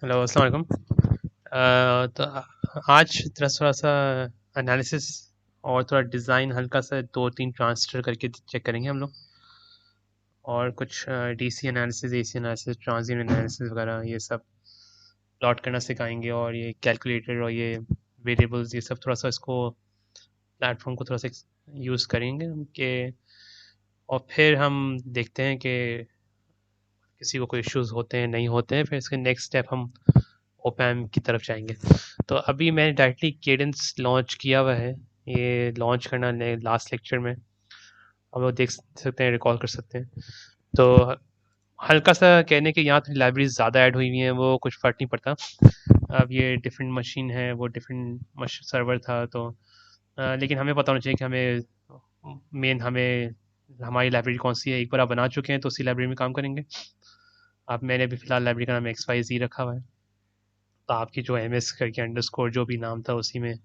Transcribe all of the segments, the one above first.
Hello अस्सलाम वालेकुम। तो आज थोड़ा सा एनालिसिस और थोड़ा डिज़ाइन हल्का सा दो तीन ट्रांजिस्टर करके चेक करेंगे हम लोग। और कुछ DC analysis, AC analysis, transient analysis वगैरह ये सब प्लॉट करना सिखाएंगे। और ये कैलकुलेटर और ये वेरिएबल्स, ये सब थोड़ा सा इसको प्लेटफॉर्म को थोड़ा सा यूज़ करेंगे हम के। और फिर हम देखते हैं कि किसी को कोई इश्यूज होते हैं नहीं होते हैं, फिर इसके नेक्स्ट स्टेप हम ओपैम की तरफ जाएंगे। तो अभी मैंने डायरेक्टली केडेंस लॉन्च किया हुआ है। ये लॉन्च करना लास्ट लेक्चर में हम लोग देख सकते हैं, रिकॉल कर सकते हैं। तो हल्का सा कहने के यहाँ तो लाइब्रेरीज ज़्यादा ऐड हुई हुई हैं, वो कुछ फ़र्क नहीं पड़ता। अब ये डिफरेंट मशीन है, वो डिफरेंट सर्वर था, तो लेकिन हमें पता होना चाहिए कि हमें हमारी लाइब्रेरी कौन सी है। एक बार आप बना चुके हैं तो उसी लाइब्रेरी में काम करेंगे। अब मैंने अभी फ़िलहाल लाइब्रेरी का नाम XYZ रखा हुआ है, तो आपकी जो MS करके अंडरस्कोर जो भी नाम था उसी में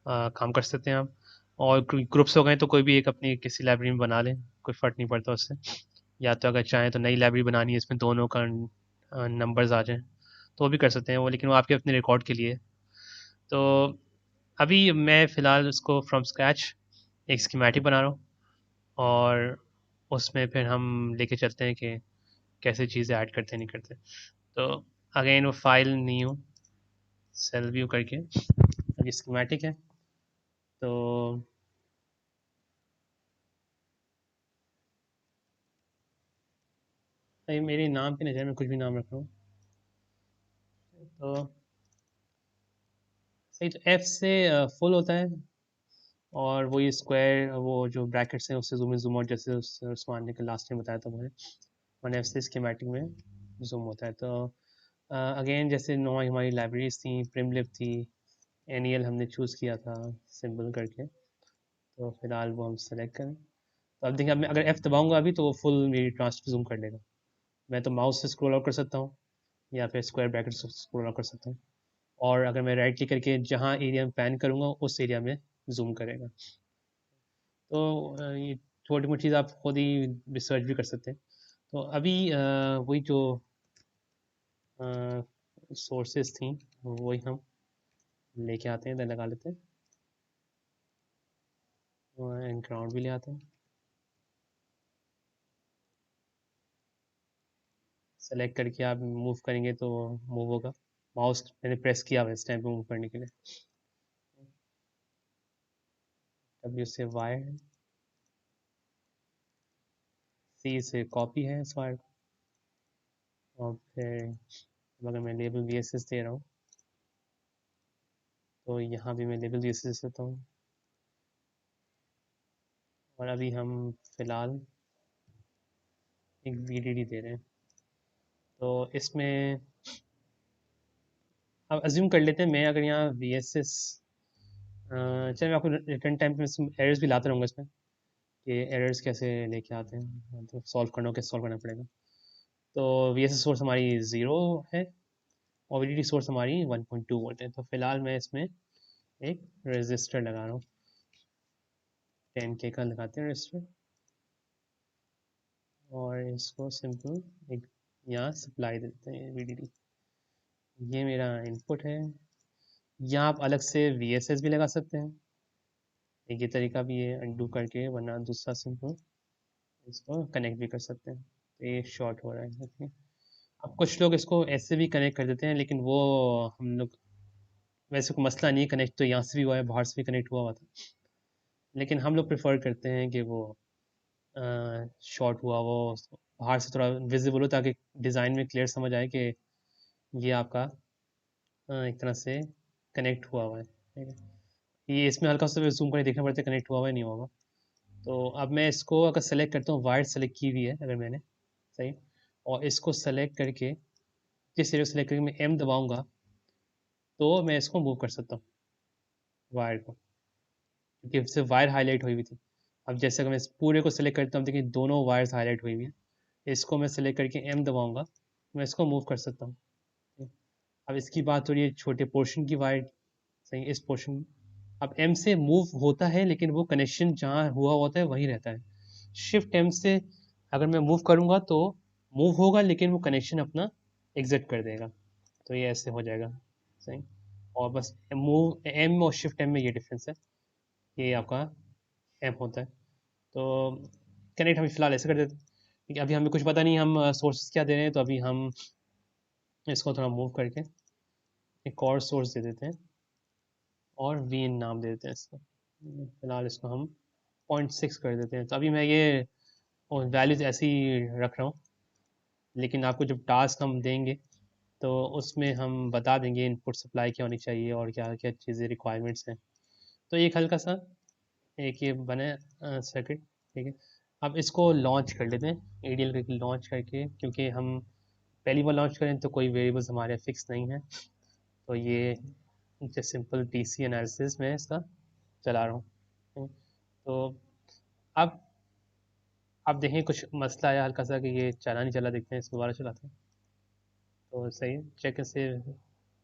काम कर सकते हैं आप। और ग्रुप्स हो गए तो कोई भी एक अपनी किसी लाइब्रेरी में बना लें, कोई फ़र्क नहीं पड़ता उससे। या तो अगर चाहें तो नई लाइब्रेरी बनानी है, इसमें दोनों का नंबर्स आ जाएँ, तो वो भी कर सकते हैं वो, लेकिन वो आपके अपने रिकॉर्ड के लिए। तो अभी मैं फ़िलहाल उसको फ्रॉम स्क्रैच एक स्कीमेटिक बना रहा हूँ। और उसमें फिर हम लेके चलते हैं कि कैसे चीज़ें ऐड करते हैं नहीं करते। तो अगेन वो फाइल न्यू सेल व्यू करके, अब ये स्कीमेटिक है। तो भाई मेरे नाम की नज़र में कुछ भी नाम रख रहा हूँ। तो सही, तो F से फुल होता है। और वही स्क्वायर, वो जो ब्रैकेट्स हैं उससे जूम इन जूम आउट, जैसे उस्मान ने लास्ट टाइम बताया था मुझे। 1F से स्कीमेटिक में जूम होता है। तो अगेन जैसे नौ हमारी लाइब्रेरीज थी, प्रिमलिब थी, NEL हमने चूज़ किया था सिंबल करके। तो फिलहाल वो हम सेलेक्ट करें। तो अब देखिए, अब मैं अगर F दबाऊंगा अभी तो वो फुल मेरी ट्रांसफर जूम कर लेगा। मैं तो माउस से स्क्रॉल आउट कर सकता हूँ, या फिर स्क्वायर ब्रैकेट से स्क्रॉल आउट कर सकता हूँ। और अगर मैं राइट क्लिक करके जहाँ एरिया में पैन करूँगा उस एरिया में जूम करेगा। तो ये छोटी मोटी चीज़ आप खुद ही रिसर्च भी कर सकते हैं। तो अभी वही जो सोर्सेज थी वही हम लेके आते हैं, इधर लगा लेते हैं। एंड ग्राउंड भी ले आते हैं। सेलेक्ट करके आप मूव करेंगे तो मूव होगा। माउस मैंने प्रेस किया हुआ है इस टाइम पे मूव करने के लिए। W से वाई, C से कॉपी है इस वायर को। और फिर अगर मैं लेबल VSS दे रहा हूँ तो यहाँ भी मैं लेबल VSS देता हूँ। और अभी हम फिलहाल एक VDD दे रहे हैं। तो इसमें अब अज्यूम कर लेते हैं, मैं अगर यहाँ VSS, चलिए मैं आपको रिटर्न टाइम पे एरर्स भी लाता रहूँगा इसमें, कि एरर्स कैसे लेके आते हैं, तो सॉल्व करना हो कैसे सॉल्व करना पड़ेगा। तो VSS सोर्स हमारी 0 है, और VDD सोर्स हमारी 1.2 वोल्ट है। तो फिलहाल मैं इसमें एक रजिस्टर लगा रहा हूँ, 10K का लगाते हैं रजिस्टर। और इसको सिंपल एक यहाँ सप्लाई देते हैं VDD। ये मेरा इनपुट है। यहाँ आप अलग से VSS भी लगा सकते हैं, एक ये तरीका भी है अनडू करके, वरना दूसरा सिंपल इसको कनेक्ट भी कर सकते हैं। तो ये शॉर्ट हो रहा है देखिए। अब कुछ लोग इसको ऐसे भी कनेक्ट कर देते हैं, लेकिन वो हम लोग, वैसे कोई मसला नहीं है, कनेक्ट तो यहाँ से भी हुआ है, बाहर से भी कनेक्ट हुआ हुआ था। लेकिन हम लोग प्रेफर करते हैं कि वो शॉर्ट हुआ वो बाहर से थोड़ा विजिबल हो, ताकि डिज़ाइन में क्लियर समझ आए कि ये आपका एक तरह से कनेक्ट हुआ हुआ है, ठीक है। ये इसमें हल्का सा जूम करके देखना पड़ता है कनेक्ट हुआ हुआ है नहीं हुआ हुआ। तो अब मैं इसको अगर सेलेक्ट करता हूँ, वायर सेलेक्ट की हुई है अगर मैंने, सही, और इसको सेलेक्ट करके जिस एरिया सेलेक्ट करके मैं M दबाऊंगा तो मैं इसको मूव कर सकता हूँ वायर को, क्योंकि सिर्फ वायर हाईलाइट हुई हुई थी। अब जैसे अगर मैं इस पूरे को सेलेक्ट करता हूँ, देखिए दोनों वायर्स हाईलाइट हुई हुई हैं। इसको मैं सेलेक्ट करके M दबाऊंगा, मैं इसको मूव कर सकता हूँ। अब इसकी बात हो रही है छोटे पोर्शन की वायर, सही, इस पोर्शन। अब M से मूव होता है, लेकिन वो कनेक्शन जहाँ हुआ होता है वहीं रहता है। शिफ्ट M से अगर मैं मूव करूंगा तो मूव होगा, लेकिन वो कनेक्शन अपना एग्जिट कर देगा। तो ये ऐसे हो जाएगा सही। और बस मूव एम और शिफ्ट एम में ये डिफरेंस है, ये आपका एम होता है। तो कनेक्ट हम फिलहाल ऐसे कर देते हैं, क्योंकि अभी हमें कुछ पता नहीं हम सोर्सेस क्या दे रहे हैं, तो अभी हम इसको थोड़ा मूव करके एक और सोर्स दे देते हैं और वी इन नाम दे देते हैं इसको। फिलहाल इसको हम 0.6 कर देते हैं। तो अभी मैं ये वैल्यूज ऐसे ही रख रहा हूँ, लेकिन आपको जब टास्क हम देंगे तो उसमें हम बता देंगे इनपुट सप्लाई क्या होनी चाहिए और क्या क्या चीज़ें रिक्वायरमेंट्स हैं। तो एक हल्का सा एक ये बने सर्किट, ठीक है। अब इसको लॉन्च कर लेते हैं ADL करके लॉन्च करके, क्योंकि हम पहली बार लॉन्च करें तो कोई वेरिएबल्स हमारे फिक्स नहीं है। तो ये जैसे सिंपल DC एनालिसिस में इसका चला रहा हूँ। तो अब देखें कुछ मसला आया हल्का सा कि ये चला नहीं चला, देखते हैं इसको दोबारा चलाते हैं तो सही चेक से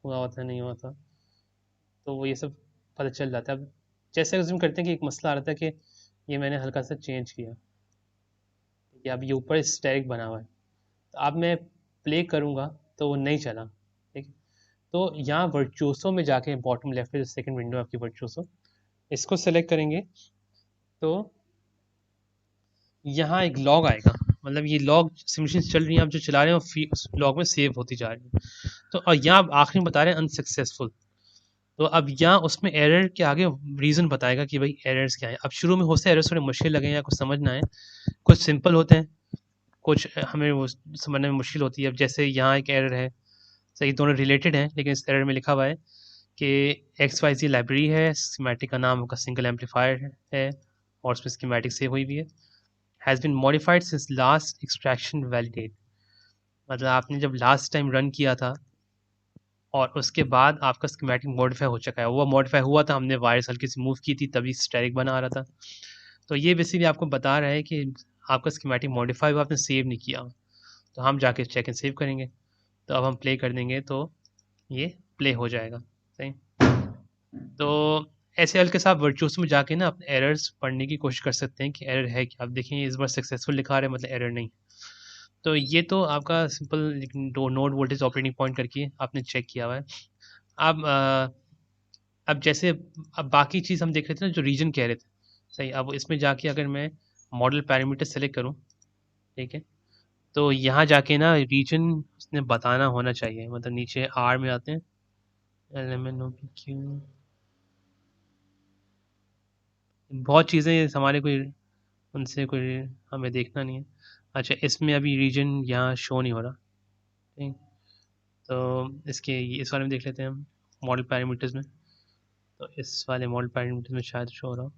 हुआ होता है नहीं हुआ था, तो वो ये सब पता चल जाता है। अब जैसे एज्यूम करते हैं कि एक मसला आ रहा था कि ये मैंने हल्का सा चेंज किया, कि अब ये ऊपर स्टैटिक बना हुआ है, तो अब मैं प्ले करूँगा तो वो नहीं चला, ठीक है। तो यहाँ वर्चुओसो में जाके बॉटम लेफ्ट पे सेकंड विंडो आपकी वर्चुओसो, इसको सेलेक्ट करेंगे तो यहाँ एक लॉग आएगा, मतलब ये लॉग सिमुलेशन चल रही है आप जो चला रहे हैं उस लॉग में सेव होती जा रही है। तो और यहाँ आप आखिरी में बता रहे हैं अनसक्सेसफुल, तो अब यहाँ उसमें एरर के आगे रीज़न बताएगा कि भाई एरर्स क्या है। अब शुरू में हो सकते एरर्स थोड़े मुश्किल लगे या कुछ समझ ना आए, कुछ सिंपल होते हैं, कुछ हमें वो समझने में मुश्किल होती है। अब जैसे यहाँ एक एरर है, सही दोनों रिलेटेड हैं, लेकिन इस एरर में लिखा हुआ है कि XYZ लाइब्रेरी है, स्कीमेटिक का नाम उसका सिंगल एम्पलीफायर है और उसमें स्कीमेटिक सेव हुई भी है, has been modified since last extraction validate, मतलब आपने जब लास्ट टाइम रन किया था और उसके बाद आपका स्कीमेटिक मॉडिफाई हो चुका है, वो मॉडिफाई हुआ था, हमने वायर्स हल्की सी मूव की थी तभी स्टैटिक बना आ रहा था। तो ये बेसिकली आपको बता रहा है कि आपका स्कीमेटिक मॉडिफाई हुआ, आपने सेव नहीं किया। तो हम जाके चेक एंड सेव करेंगे, तो अब हम प्ले कर देंगे तो ये प्ले हो जाएगा सही। तो ऐसे हल्के साथ वर्चुअस में जाके ना अपने एरर्स पढ़ने की कोशिश कर सकते हैं कि एरर है क्या। आप देखें इस बार सक्सेसफुल लिखा रहा है, मतलब एरर नहीं। तो ये तो आपका simple node voltage operating point करके आपने चेक किया हुआ है। अब जैसे अब बाकी चीज़ हम देख रहे थे ना जो रीजन कह रहे थे, सही। अब इसमें जाके अगर मैं मॉडल पैरामीटर सेलेक्ट करूं, ठीक है, तो यहाँ जाके ना रीजन उसने बताना होना चाहिए, मतलब नीचे आर में आते हैं LMNOPQ, बहुत चीज़ें हमारे कोई उनसे कोई हमें देखना नहीं है। अच्छा इसमें अभी रीजन यहाँ शो नहीं हो रहा, ठीक। तो इस वाले में देख लेते हैं हम मॉडल पैरामीटर्स में, तो इस वाले मॉडल पैरामीटर्स में शायद शो हो रहा हो।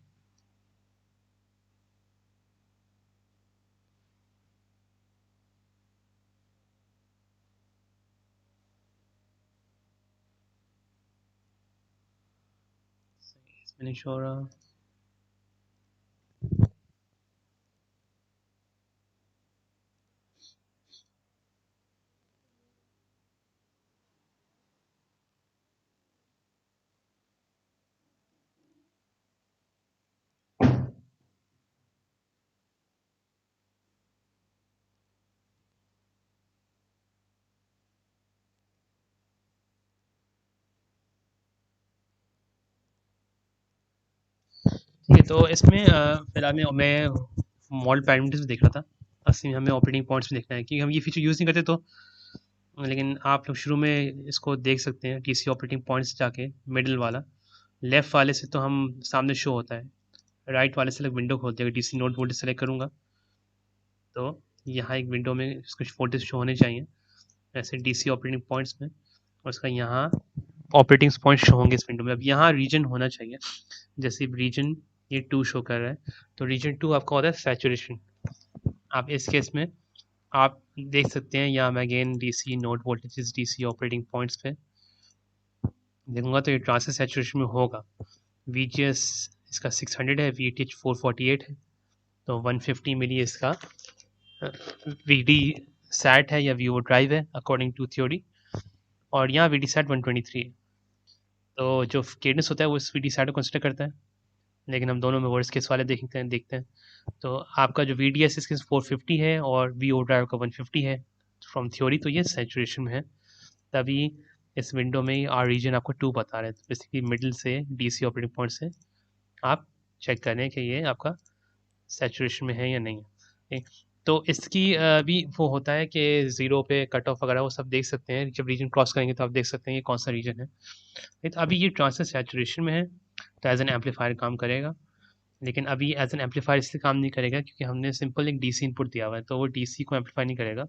इसमें नहीं शो हो रहा। ठीक है, तो इसमें फिलहाल मैं मॉडल पैरामीटर्स देख रहा था, असली में हमें ऑपरेटिंग पॉइंट्स में देखना है कि हम ये फीचर यूज़ नहीं करते तो, लेकिन आप लोग शुरू में इसको देख सकते हैं TC ऑपरेटिंग पॉइंट्स जाके मिडिल वाला, लेफ़्ट वाले से तो हम सामने शो होता है, राइट वाले से विंडो खोलते हैं। DC नोड वोल्टेज सेलेक्ट करूँगा तो यहाँ एक विंडो में कुछ वोल्टेज शो होने चाहिए ऐसे DC ऑपरेटिंग पॉइंट्स में, और उसका यहाँ ऑपरेटिंग पॉइंट शो होंगे इस विंडो में। अब यहाँ रीजन होना चाहिए, जैसे रीजन ये 2 शो कर रहा है, तो रीजन 2 आपका होता है सैचुरेशन। आप इस केस में आप देख सकते हैं यहाँ मैं again DC node voltage DC operating points पे देखूंगा तो ये ट्रांसफर सैचुरेशन में होगा। VGS इसका 600 है, VTH 448 है, तो 150 मिली इसका VD सैट है या VO ड्राइव है अकॉर्डिंग टू थ्योरी, और यहाँ VD सैट 123 है। तो जो केडेंस होता है वो इस VD सैट को कंसिडर करता है, लेकिन हम दोनों में वर्स्ट केस वाले देखते हैं। तो आपका जो VDS इसके 450 है और VO ड्राइव का 150 है फ्रॉम थ्योरी, तो ये सैचुरेशन में है। तभी इस विंडो में आर रीजन आपको 2 बता रहे हैं। तो बेसिकली मिडिल से डीसी ऑपरेटिंग पॉइंट से आप चेक करें कि ये आपका सैचुरेशन में है या नहीं है, ठीक। तो इसकी भी वो होता है कि ज़ीरो पे कट ऑफ वगैरह वो सब देख सकते हैं, जब रीजन क्रॉस करेंगे तो आप देख सकते हैं ये कौन सा रीजन है, ठीक। तो अभी ये ट्रांसफर सैचुरेशन में है, तो एज एन एम्पलीफायर काम करेगा। लेकिन अभी एज एन एम्पलीफायर इसलिए काम नहीं करेगा क्योंकि हमने सिंपल एक डीसी इनपुट दिया हुआ है, तो वो डीसी को एम्पलीफाई नहीं करेगा,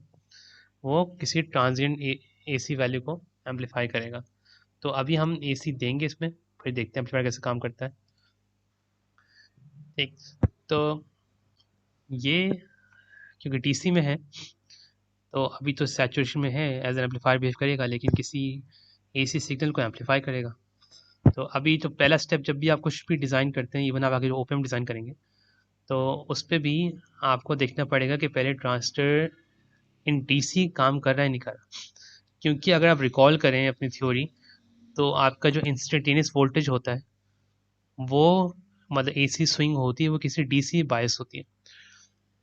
वो किसी ट्रांजिएंट एसी वैल्यू को एम्पलीफाई करेगा। तो अभी हम एसी देंगे इसमें, फिर देखते हैं एम्पलीफायर कैसे काम करता है, ठीक। तो ये क्योंकि डीसी में है तो अभी तो सैचुरेशन में है, एज एन एम्पलीफायर बिहेव करेगा, लेकिन किसी एसी सिग्नल को एम्पलीफाई करेगा। तो अभी तो पहला स्टेप, जब भी आप कुछ भी डिज़ाइन करते हैं, इवन आप आगे जो ओपन डिज़ाइन करेंगे, तो उस पर भी आपको देखना पड़ेगा कि पहले ट्रांजिस्टर इन डीसी काम कर रहा है नहीं कर रहा। क्योंकि अगर आप रिकॉल करें अपनी थ्योरी, तो आपका जो इंस्टेंटेनियस वोल्टेज होता है वो मतलब एसी स्विंग होती है, वो किसी डीसी बायस होती है।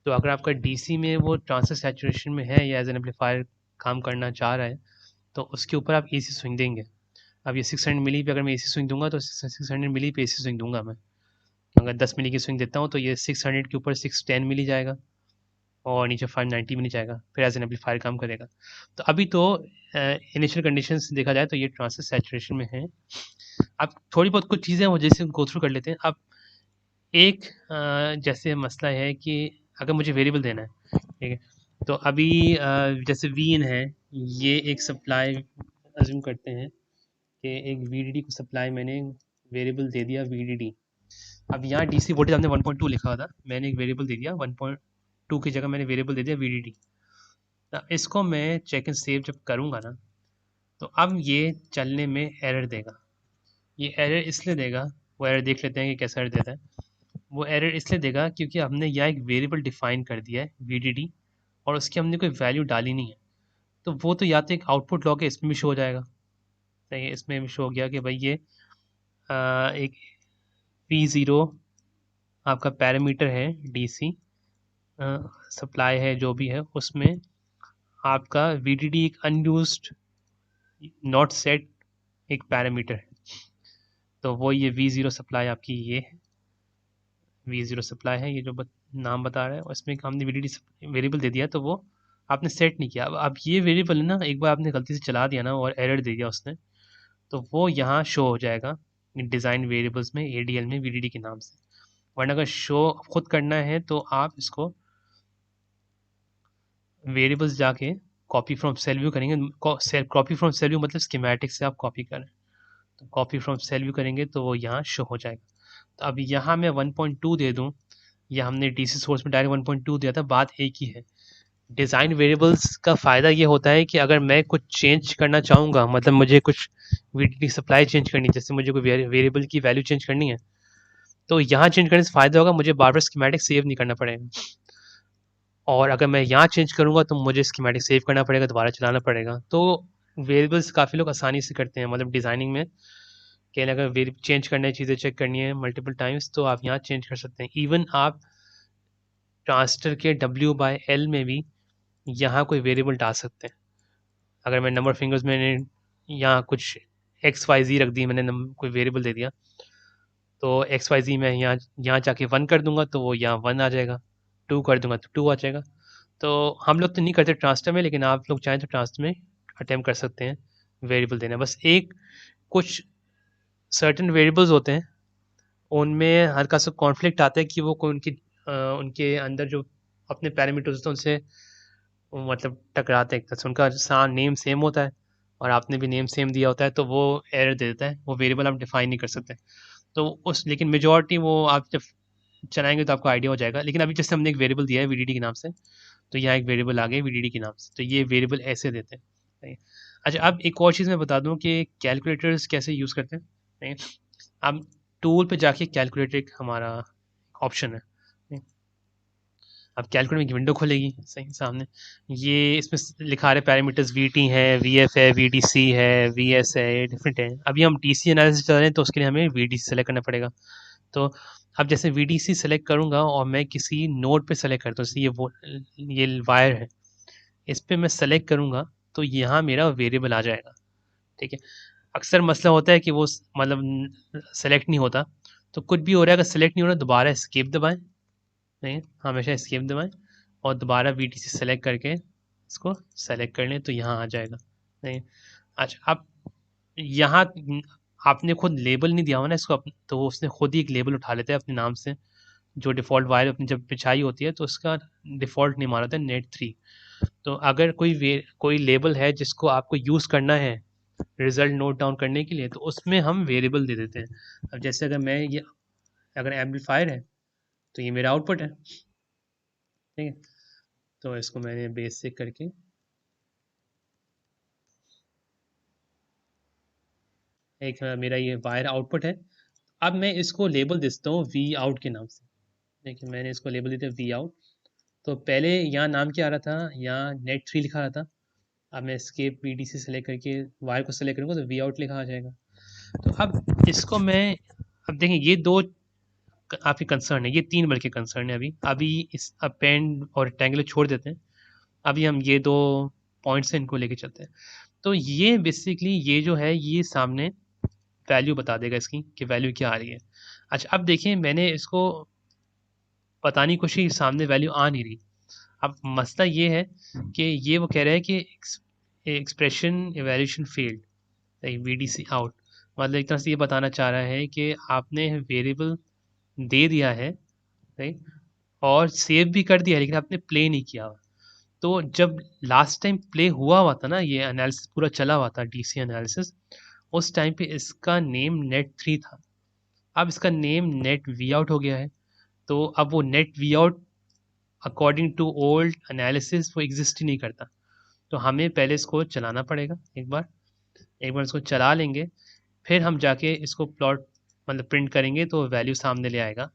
तो अगर आपका डीसी में वो ट्रांसफर सैचुरेशन में है या एज एन एम्पलीफायर काम करना चाह रहा है, तो उसके ऊपर आप एसी स्विंग देंगे। अब ये 600 मिली पे अगर मैं एसी स्विंग दूंगा तो 600 मिली पे एसी स्विंग दूंगा मैं। अगर 10 मिली की स्विंग देता हूँ तो ये 600 के ऊपर 610 मिली जाएगा और नीचे 590 मिली जाएगा, फिर एज एन एम्पलीफायर काम करेगा। तो अभी तो इनिशियल कंडीशंस देखा जाए तो ये ट्रांसफर सैचुरेशन में है। अब थोड़ी बहुत कुछ चीज़ें वो जैसे गो थ्रू कर लेते हैं। अब एक जैसे मसला है कि अगर मुझे वेरिएबल देना है, ठीक है, तो अभी जैसे वी इन है, ये एक सप्लाई अज्यूम करते हैं कि एक वीडीडी को सप्लाई मैंने वेरिएबल दे दिया वीडीडी। अब यहाँ डीसी वोल्टेज हमने 1.2 लिखा हुआ था, मैंने एक वेरिएबल दे दिया 1.2 की जगह मैंने वेरिएबल दे दिया वीडीडी। इसको मैं चेक एंड सेव जब करूँगा ना, तो अब ये चलने में एरर देगा। ये एरर इसलिए देगा, वो एरर देख लेते हैं कि कैसा एरर देता है। वो एरर इसलिए देगा क्योंकि हमने यहाँ एक वेरिएबल डिफाइन कर दिया है वीडीडी, और उसकी हमने कोई वैल्यू डाली नहीं है। तो वो तो या तो एक आउटपुट लॉग है, इसमें भी शो हो जाएगा, सही है, इसमें भी शो हो गया कि भाई ये एक P0 आपका पैरामीटर है, डीसी सप्लाई है जो भी है, उसमें आपका वीडीडी एक अनयूज्ड नॉट सेट एक पैरामीटर है। तो वो ये V0 सप्लाई आपकी ये है, V0 सप्लाई है, ये जो नाम बता रहा है, उसमें हमने वीडीडी वेरिएबल दे दिया, तो वो आपने सेट नहीं किया। अब ये वेरिएबल है ना, एक बार आपने गलती से चला दिया ना और एरर दे दिया उसने, तो वो यहाँ शो हो जाएगा डिज़ाइन वेरिएबल्स में ADL में वीडीडी के नाम से। वरना अगर शो खुद करना है तो आप इसको वेरिएबल्स जाके कॉपी फ्रॉम सेल व्यू करेंगे। कॉपी फ्रॉम सेल व्यू मतलब स्कीमेटिक से आप कॉपी करें, तो कॉपी फ्रॉम सेल व्यू करेंगे तो वो यहाँ शो हो जाएगा। तो अब यहाँ मैं 1.2 दे दूँ, या हमने डीसी सोर्स में डायरेक्ट 1.2 दिया था, बात एक ही है। डिज़ाइन वेरिएबल्स का फ़ायदा ये होता है कि अगर मैं कुछ चेंज करना चाहूँगा, मतलब मुझे कुछ वीडीडी सप्लाई चेंज करनी है, जैसे मुझे कोई वेरिएबल की वैल्यू चेंज करनी है, तो यहाँ चेंज करने से फ़ायदा होगा, मुझे बार बार स्कीमेटिक सेव नहीं करना पड़ेगा। और अगर मैं यहाँ चेंज करूँगा तो मुझे स्कीमेटिक सेव करना पड़ेगा, दोबारा चलाना पड़ेगा। तो वेरिएबल्स काफ़ी लोग आसानी से करते हैं, मतलब डिज़ाइनिंग में कि अगर चेंज करना है, चीज़ें चेक करनी है मल्टीपल टाइम्स, तो आप यहाँ चेंज कर सकते हैं। इवन आप ट्रांजिस्टर के W/L में भी यहाँ कोई वेरिएबल डाल सकते हैं। अगर मैं नंबर फिंगर्स मैंने यहाँ कुछ XYZ रख दी, मैंने कोई वेरिएबल दे दिया, तो XYZ मैं यहाँ जाके 1 कर दूंगा तो वो यहाँ 1 आ जाएगा, 2 कर दूंगा तो 2 आ जाएगा। तो हम लोग तो नहीं करते ट्रांजिस्टर में, लेकिन आप लोग चाहें तो ट्रांजिस्टर में अटैम्प्ट कर सकते हैं वेरिएबल देना। बस एक कुछ सर्टेन वेरिएबल्स होते हैं, उनमें हल्का सा कॉन्फ्लिक्ट आता है कि वो उनके अंदर जो अपने पैरामीटर्स होते हैं उनसे मतलब टकराते हैं एक तरह से। उनका नेम सेम होता है और आपने भी नेम सेम दिया होता है, तो वो एरर दे देता है, वो वेरिएबल आप डिफाइन नहीं कर सकते। तो लेकिन मेजॉरिटी वो आप जब चलाएंगे तो आपको आइडिया हो जाएगा। लेकिन अभी जैसे हमने एक वेरिएबल दिया है वीडीडी के नाम से, तो यहाँ एक वेरिएबल आ गया वीडीडी के नाम से, तो ये वेरिएबल ऐसे देते हैं। अच्छा, अब एक और चीज़ मैं बता दूँ कि कैलकुलेटर्स कैसे यूज़ करते हैं। अब टूल पे जाके कैलकुलेटर एक हमारा ऑप्शन है, अब कैलकुलेटर में विंडो खोलेगी सही सामने, ये इसमें लिखा रहे पैरामीटर्स VT है, VF है, VDC है, VS है, डिफरेंट है। अभी हम DC एनालिसिस चल रहे हैं तो उसके लिए हमें VDC सेलेक्ट करना पड़ेगा। तो अब जैसे VDC सेलेक्ट करूँगा और मैं किसी नोड पे सेलेक्ट करता हूँ, जैसे ये वायर है, इस पर मैं सेलेक्ट करूँगा तो यहाँ मेरा वेरिएबल आ जाएगा, ठीक है। अक्सर मसला होता है कि वो मतलब सेलेक्ट नहीं होता, तो कुछ भी हो रहा है, अगर सेलेक्ट नहीं हो रहा दोबारा एस्केप दबाएं, नहीं हमेशा एस्केप दबाएं और दोबारा VTC सेलेक्ट करके इसको सेलेक्ट कर लें तो यहाँ आ जाएगा। नहीं, अच्छा अब यहाँ आपने खुद लेबल नहीं दिया हुआ ना इसको तो उसने खुद ही एक लेबल उठा लेता है अपने नाम से, जो डिफ़ॉल्ट वायर अपनी जब पिछाई होती है तो उसका डिफ़ॉल्ट नेम आ रहा है नेट 3। तो अगर कोई लेबल है जिसको आपको यूज़ करना है रिजल्ट नोट डाउन करने के लिए, तो उसमें हम वेरिएबल दे देते हैं। अब जैसे अगर एम्पलीफायर है तो ये मेरा आउटपुट है, ठीक है। तो इसको मैंने बेसिक करके एक मेरा ये वायर आउटपुट है। अब मैं इसको लेबल देता हूँ वी आउट के नाम से। देखिए मैंने इसको लेबल देते वी आउट। तो पहले यहाँ नाम क्या आ रहा था, यहाँ नेट 3 लिखा रहा था। अब मैं एस्केप VDC सेलेक्ट करके वायर को सेलेक्ट करूँगा तो वी आउट लिखा आ जाएगा। तो अब इसको मैं, अब देखें ये दो आपकी कंसर्न है, ये तीन बल्कि कंसर्न है। अभी इस अपेंड और रेक्टेंगुलर छोड़ देते हैं, अभी हम ये दो पॉइंट्स हैं इनको लेके चलते हैं। तो ये बेसिकली ये जो है ये सामने वैल्यू बता देगा इसकी कि वैल्यू क्या आ रही है। अच्छा अब देखिए मैंने इसको बताने की कोशिश, सामने वैल्यू आ नहीं रही। अब मसला ये है कि ये वो कह रहा है कि expression evaluation failed, VDC out. मतलब एक तरह से ये बताना चाह रहा है कि आपने वेरिएबल दे दिया है, राइट, और सेव भी कर दिया है लेकिन आपने प्ले नहीं किया हुआ। तो जब लास्ट टाइम प्ले हुआ था ना, ये एनालिसिस पूरा चला हुआ था DC एनालिसिस, उस टाइम पे इसका नेम नेट 3 था। अब इसका नेम नेट वी आउट हो गया है। तो अब वो net V out according to old analysis वो एग्जिस्ट ही नहीं करता। तो हमें पहले इसको चलाना पड़ेगा एक बार इसको चला लेंगे, फिर हम जाके इसको प्लॉट मतलब प्रिंट करेंगे तो वैल्यू सामने ले आएगा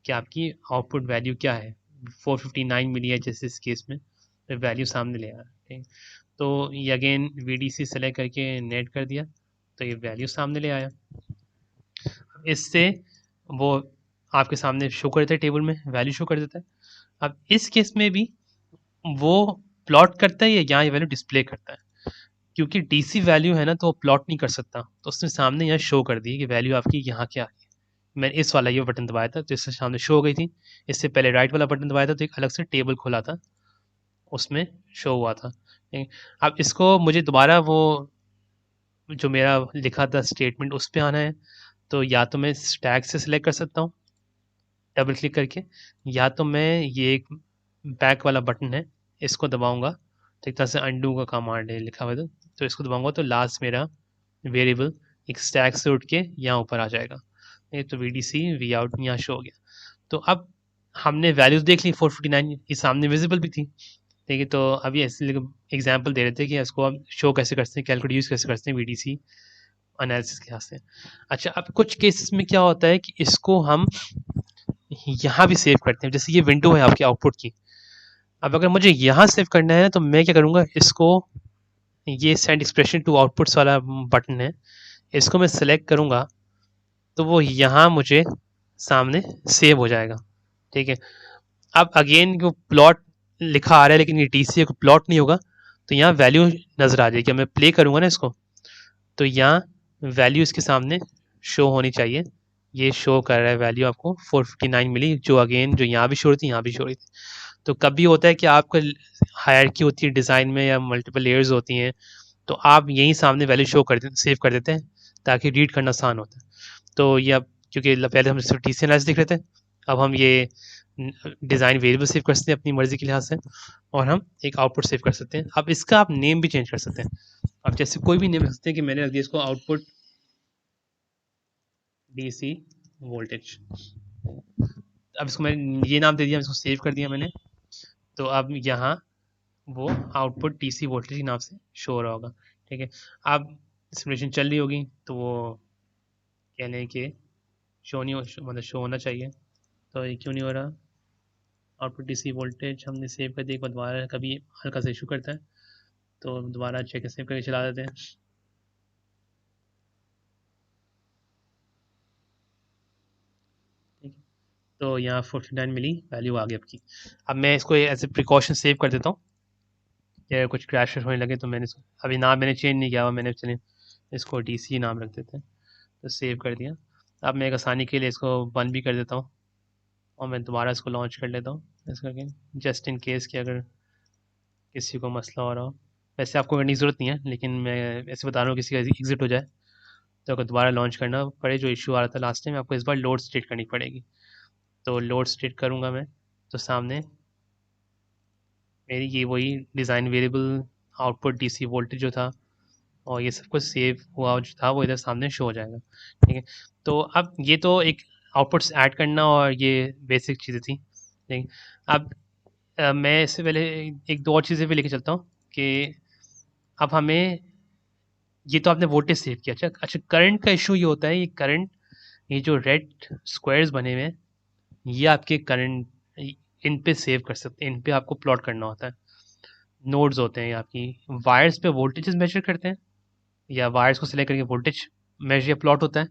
कि आपकी आउटपुट वैल्यू क्या है। 459 मिली है जैसे इस केस में, तो वैल्यू सामने ले आया, ठीक। तो ये अगेन VDC सेलेक्ट करके नेट कर दिया तो ये वैल्यू सामने ले आया। इससे वो आपके सामने शो कर देता है, टेबल में वैल्यू शो कर देता है। अब इस केस में भी वो प्लॉट करता है या यहाँ ये वैल्यू डिस्प्ले करता है, क्योंकि DC वैल्यू है ना तो वो प्लॉट नहीं कर सकता, तो उसने सामने यहाँ शो कर दी कि वैल्यू आपकी यहाँ क्या है। मैंने इस वाला ये बटन दबाया था तो इससे सामने शो हो गई थी। इससे पहले राइट वाला बटन दबाया था तो एक अलग से टेबल खोला था, उसमें शो हुआ था। अब इसको मुझे दोबारा वो जो मेरा लिखा था स्टेटमेंट उस पर आना है, तो या तो मैं स्टैक से सिलेक्ट कर सकता हूँ डबल क्लिक करके, या तो मैं ये एक बैक वाला बटन है इसको दबाऊंगा, तो एक तरह से अंडू का कमांड है लिखा हुआ है, तो इसको दबाऊंगा तो लास्ट मेरा वेरिएबल एक स्टैक से उठ के यहाँ ऊपर आ जाएगा। ये तो VDC वी आउट यहाँ शो हो गया। तो अब हमने वैल्यूज देख ली 459, ये सामने विजिबल भी थी, ठीक है। तो अभी ऐसे एग्जांपल दे रहे थे कि इसको हम शो कैसे करते हैं, कैलकुलेट यूज़ कैसे करते हैं VDC एनालिसिस के हाथ से। अच्छा अब कुछ केसेस में क्या होता है कि इसको हम यहाँ भी सेव करते हैं, जैसे ये विंडो है आपकी आउटपुट की। अब अगर मुझे यहाँ सेव करना है तो मैं क्या करूँगा, इसको ये सेंड एक्सप्रेशन टू आउटपुट्स वाला बटन है, इसको मैं सेलेक्ट करूँगा तो वो यहाँ मुझे सामने सेव हो जाएगा, ठीक है। अब अगेन जो प्लॉट लिखा आ रहा है लेकिन ये DC को प्लॉट नहीं होगा, तो यहाँ वैल्यू नज़र आ जाएगी। मैं प्ले करूँगा ना इसको तो यहाँ वैल्यू इसके सामने शो होनी चाहिए। ये शो कर रहा है वैल्यू आपको 459 मिली, जो अगेन जो यहाँ भी शो रही थी यहाँ भी शो रही थी। तो कभी होता है कि आपका हायरार्की होती है डिज़ाइन में या मल्टीपल लेयर्स होती हैं, तो आप यहीं सामने वैल्यू शो कर देते सेव कर देते हैं ताकि रीड करना आसान होता है। तो ये अब क्योंकि पहले हम सिर्फ DC एनालिसिस देख रहे थे, अब हम ये डिज़ाइन वेरिएबल सेव कर सकते हैं अपनी मर्जी के लिहाज से, और हम एक आउटपुट सेव कर सकते हैं। अब इसका आप नेम भी चेंज कर सकते हैं। अब जैसे कोई भी नेम रख सकते हैं कि मैंने रख दिया इसको आउटपुट DC वोल्टेज। अब इसको मैंने ये नाम दे दिया, इसको सेव कर दिया मैंने। तो अब यहाँ वो आउटपुट DC वोल्टेज के नाम से शो हो रहा होगा, ठीक है। अब सिमुलेशन चल रही होगी तो वो कह लें कि शो नहीं हो, मतलब शो होना चाहिए, तो ये क्यों नहीं हो रहा। आउटपुट DC वोल्टेज हमने सेव कर दिया, एक बार दोबारा कभी हल्का सा इशू करता है तो दोबारा चेक सेव करके चला देते हैं। ठीक है, तो यहाँ 49 मिली वैल्यू आ गई आपकी। अब मैं इसको एज ए प्रिकॉशन सेव कर देता हूँ, या कुछ क्रैश होने लगे तो मैंने इसको अभी नाम मैंने चेंज नहीं किया हुआ, मैंने चले इसको DC नाम रख देते हैं। तो सेव कर दिया। अब मैं एक आसानी के लिए इसको बंद भी कर देता हूँ और मैं दोबारा इसको लॉन्च कर लेता हूँ ऐसा करके, जस्ट इन केस कि अगर किसी को मसला हो रहा हो। वैसे आपको करने की ज़रूरत नहीं है, लेकिन मैं ऐसे बता रहा हूँ किसी का एग्जिट हो जाए तो अगर दोबारा लॉन्च करना पड़े, जो इशू आ रहा था लास्ट टाइम, आपको इस बार लोड स्टेट करनी पड़ेगी। तो लोड स्टेट करूँगा मैं, तो सामने मेरी ये वही design variable output DC voltage जो था और ये सब कुछ सेव हुआ जो था वो इधर सामने शो हो जाएगा। ठीक है, तो अब ये तो एक आउटपुट्स ऐड करना और ये बेसिक चीज़ें थी। ठीक, अब मैं इससे पहले एक दो और चीज़ें भी लेके चलता हूँ कि अब हमें, ये तो आपने वोल्टेज सेव किया। अच्छा अच्छा, करंट का इशू ये होता है, ये करंट, ये जो रेड स्क्वायर्स बने हुए हैं, ये आपके करंट, इन पे सेव कर सकते हैं, इन पे आपको प्लॉट करना होता है। नोड्स होते हैं ये आपकी वायर्स पे वोल्टेजेस मेजर करते हैं, या वायर्स को सिलेक्ट करके वोल्टेज मेजर या प्लॉट होता है।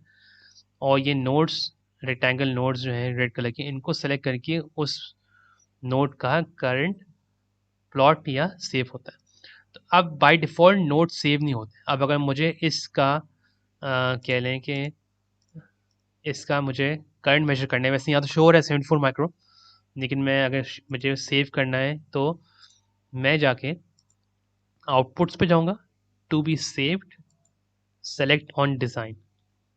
और ये नोड्स, रेक्टेंगल नोड्स जो हैं रेड कलर के, इनको सेलेक्ट करके उस नोड का करंट प्लॉट या सेव होता है। तो अब बाय डिफ़ॉल्ट नोड सेव नहीं होते। अब अगर मुझे इसका कह लें कि इसका मुझे करंट मेजर करना है, वैसे यहाँ तो शो हो रहा है 74 माइक्रो, लेकिन मैं अगर मुझे सेव करना है तो मैं जाके आउटपुट्स पे जाऊँगा, to be saved, select on design.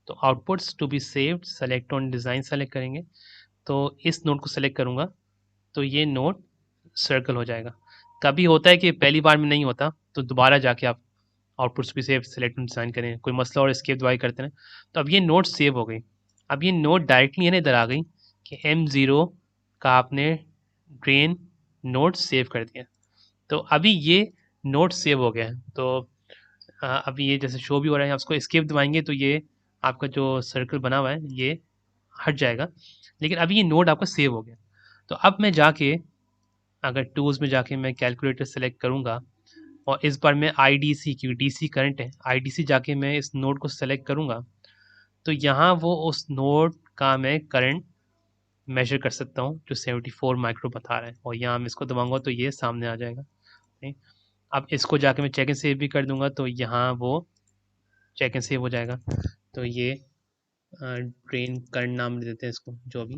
तो outputs to be saved, select on design select करेंगे, तो इस नोड को सेलेक्ट करूँगा तो ये नोड सर्कल हो जाएगा। कभी होता है कि पहली बार में नहीं होता, तो दोबारा जाके आप आउटपुट्स भी सेव, सेलेक्ट ऑन डिज़ाइन करें, कोई मसला और एस्केप दवाई करते हैं। तो अब ये नोड सेव हो गई। अब ये नोड डायरेक्टली है ना इधर आ गई कि M0 का आपने ड्रेन नोड सेव कर दिया। तो अभी ये नोड सेव हो गया है। तो अभी ये जैसे शो भी हो रहा है, आपको एस्केप दबाएंगे तो ये आपका जो सर्कल बना हुआ है ये हट जाएगा, लेकिन अभी ये नोड आपका सेव हो गया। तो अब मैं जाके अगर टूल्स में जाके मैं कैलकुलेटर सेलेक्ट करूँगा और इस बार मैं IDC, क्योंकि DC करंट है, IDC जाके मैं इस नोड को सेलेक्ट करूँगा, तो यहाँ वो उस नोड का मैं करंट मेजर कर सकता हूँ जो 74 माइक्रो बता रहा है, और यहाँ मैं इसको दबाऊंगा तो ये सामने आ जाएगा। ठीक? अब इसको जाके मैं चेक एंड सेव भी कर दूंगा तो यहाँ वो चेक एंड सेव हो जाएगा। तो ये ड्रेन करंट नाम दे देते हैं इसको, जो भी।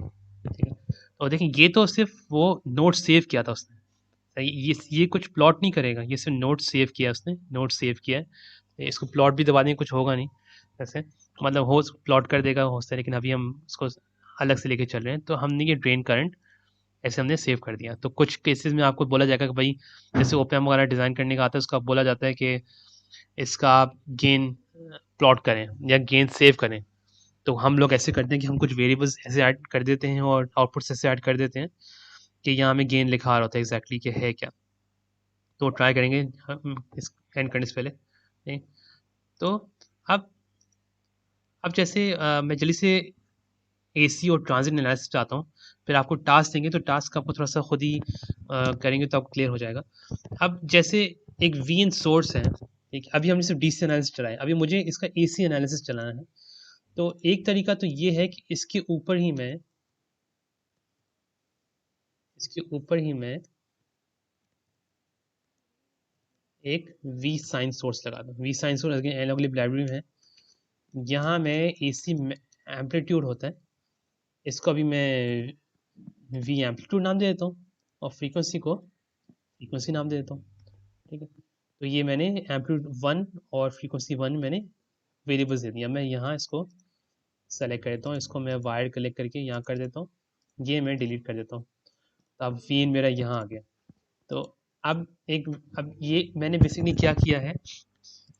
ठीक है, और देखिए ये तो सिर्फ वो नोट सेव किया था उसने। सही, ये कुछ प्लॉट नहीं करेगा, ये सिर्फ नोट सेव किया उसने, नोट सेव किया है। इसको प्लॉट भी दबा देंगे कुछ होगा नहीं ऐसे, मतलब हो प्लॉट कर देगा हो सकता है, लेकिन अभी हम इसको अलग से लेके चल रहे हैं। तो हमने ये ड्रेन करंट ऐसे हमने सेव कर दिया। तो कुछ केसेस में आपको बोला जाएगा कि भाई जैसे ओपन वगैरह डिज़ाइन करने का आता है, उसका बोला जाता है कि इसका आप गेन प्लॉट करें या गेन सेव करें। तो हम लोग ऐसे करते हैं कि हम कुछ वेरिएबल्स ऐसे ऐड कर देते हैं और आउटपुट्स ऐसे ऐड कर देते हैं कि यहाँ हमें गेन लिखा आ रहा होता है एग्जैक्टली कि है क्या। तो ट्राई करेंगे हम इस एंड करने से पहले। ठीक? तो अब अब जैसे मैं जल्दी से AC और ट्रांजिट एनालिसिस चाहता हूँ, फिर आपको टास्क देंगे तो टास्क आपको थोड़ा सा खुद ही करेंगे तो आपको क्लियर हो जाएगा। अब जैसे एक VN सोर्स है, ठीक, अभी हमने सिर्फ DC एनालिसिस चलाया, अभी मुझे इसका AC एनालिसिस चलाना है। तो एक तरीका तो ये है कि इसके ऊपर ही मैं एक V साइन सोर्स लगा दूँ। V साइन सोर्स एलोग्लिब लाइब्रेरी में है। यहाँ मैं AC एम्पलीट्यूड होता है, इसको अभी मैं V एम्पलीट्यूड नाम दे देता हूँ और फ्रीक्वेंसी को फ्रीक्वेंसी नाम दे देता हूँ। ठीक है, तो ये मैंने एम्पलीट्यूड 1 और फ्रीक्वेंसी 1 मैंने वेरिएबल्स दे दिया। मैं यहाँ इसको सेलेक्ट कर देता हूँ, इसको मैं वायर कलेक्ट करके यहाँ कर देता हूँ, ये मैं डिलीट कर देता हूँ। तो अब वीन मेरा यहाँ आ गया। तो अब अब ये मैंने बेसिकली क्या किया है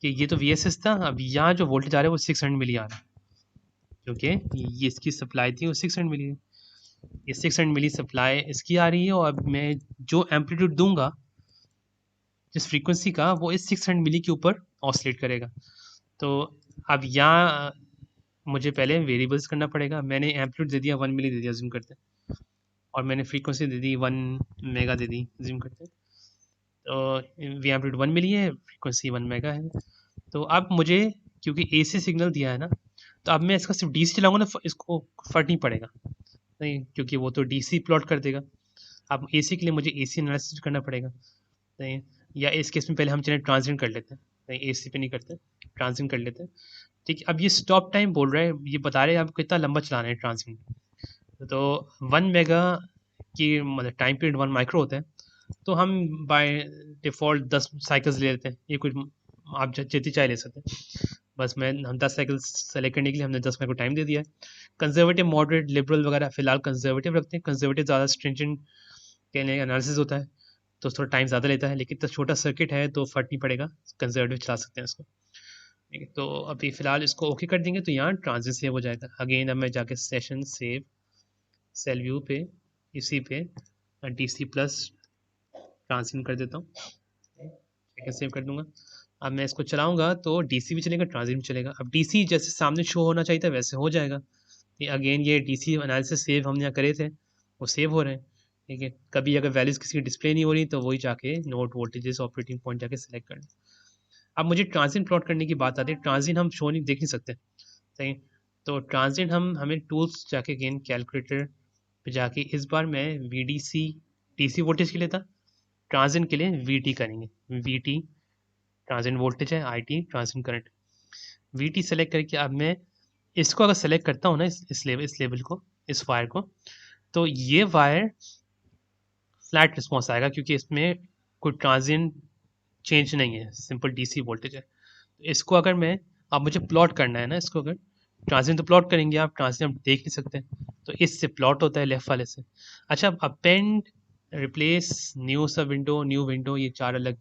कि ये तो VSS था, अब यहाँ जो वोल्टेज आ रहा है वो 600 मिली आ रहा है, क्योंकि ये इसकी सप्लाई थी वो 600 मिली है। ये 600 मिली सप्लाई इसकी आ रही है, और अब मैं जो एम्पलीट्यूड दूंगा जिस फ्रीक्वेंसी का, वो इस 600 मिली के ऊपर ऑसिलेट करेगा। तो अब यहाँ मुझे पहले वेरिएबल्स करना पड़ेगा। मैंने एम्पलीट्यूड दे दिया 1 मिली दे दिया जिम करते, और मैंने फ्रीक्वेंसी दे दी 1 मेगा दे दी जिम करते। तो वी एम्पलीट्यूड 1 मिली है, फ्रीक्वेंसी 1 मेगा है। तो अब मुझे, क्योंकि AC सिग्नल दिया है ना, तो अब मैं इसका सिर्फ DC चलाऊंगा ना, इसको फर्क नहीं पड़ेगा, नहीं, क्योंकि वो तो DC प्लॉट कर देगा। अब AC के लिए मुझे AC एनालिसिस करना पड़ेगा, नहीं, या इस केस में पहले हम चले ट्रांजिट कर लेते हैं, नहीं AC पे नहीं करते। ट्रांजिशन कर लेते हैं। ठीक है, अब ये स्टॉप टाइम बोल रहा है, ये बता रहे हैं आप कितना लंबा चलाना है ट्रांजिशन। तो 1 मेगा की मतलब टाइम पीरियड 1 माइक्रो होता है, तो हम बाय डिफ़ॉल्ट 10 साइकिल्स ले लेते हैं। ये कुछ आप जितनी चाहे ले सकते हैं, बस हम 10 साइकिल्स सेलेक्ट करने के लिए हमने 10 मिनट को टाइम दे दिया है। कंजर्वेटिव, मॉडरेट, लिबरल वगैरह फिलहाल कंजर्वेटिव रखते हैं। कंजर्वेटिव ज़्यादा स्ट्रिंजेंट के लिए एनालिसिस होता है, तो थोड़ा टाइम ज़्यादा लेता है, लेकिन तो छोटा सर्किट है तो फ़र्क नहीं पड़ेगा, कंजर्वेटिव चला सकते हैं इसको। ठीक है, तो अभी फ़िलहाल इसको ओके कर देंगे तो यहाँ ट्रांजिट सेव हो जाएगा। अगेन अब मैं जाके सेशन सेव सेल व्यू पे, इसी पे DC प्लस ट्रांजिट कर देता हूँ, सेव कर दूंगा। अब मैं इसको चलाऊंगा तो DC भी चलेगा, ट्रांजिट भी चलेगा। अब DC जैसे सामने शो होना चाहिए था वैसे हो जाएगा। ये अगेन ये DC एनालिसिस सेव हमने यहाँ करे थे, वो सेव हो रहे हैं। ठीक है, कभी अगर वैल्यूज किसी की डिस्प्ले नहीं हो रही तो वही जाके नोट वोल्टेजेस ऑपरेटिंग पॉइंट जाके सेलेक्ट करना। अब मुझे ट्रांजिट प्लॉट करने की बात आती है। ट्रांजिट हम शो नहीं देख नहीं सकते, सही। तो ट्रांजिट हमें टूल्स जाके अगेन कैलकुलेटर पे जाके इस बार मैं VDC DC वोल्टेज के लिए था, ट्रांजिट के लिए VT करेंगे। VT ट्रांजिट वोल्टेज है, IT transit current. VT select करके अब मैं इसको अगर सेलेक्ट करता हूँ ना, इस लेवल को, इस वायर को, तो ये वायर फ्लैट रिस्पॉन्स आएगा क्योंकि इसमें कोई ट्रांजिट चेंज नहीं है, सिंपल DC वोल्टेज है। तो इसको अगर मैं, अब मुझे प्लॉट करना है ना इसको, अगर ट्रांजिट तो प्लॉट करेंगे आप, ट्रांजिट हम देख नहीं सकते, तो इससे प्लॉट होता है लेफ्ट वाले से। अच्छा, अब अपेंड, रिप्लेस, न्यू सब विंडो, न्यू विंडो, ये 4 अलग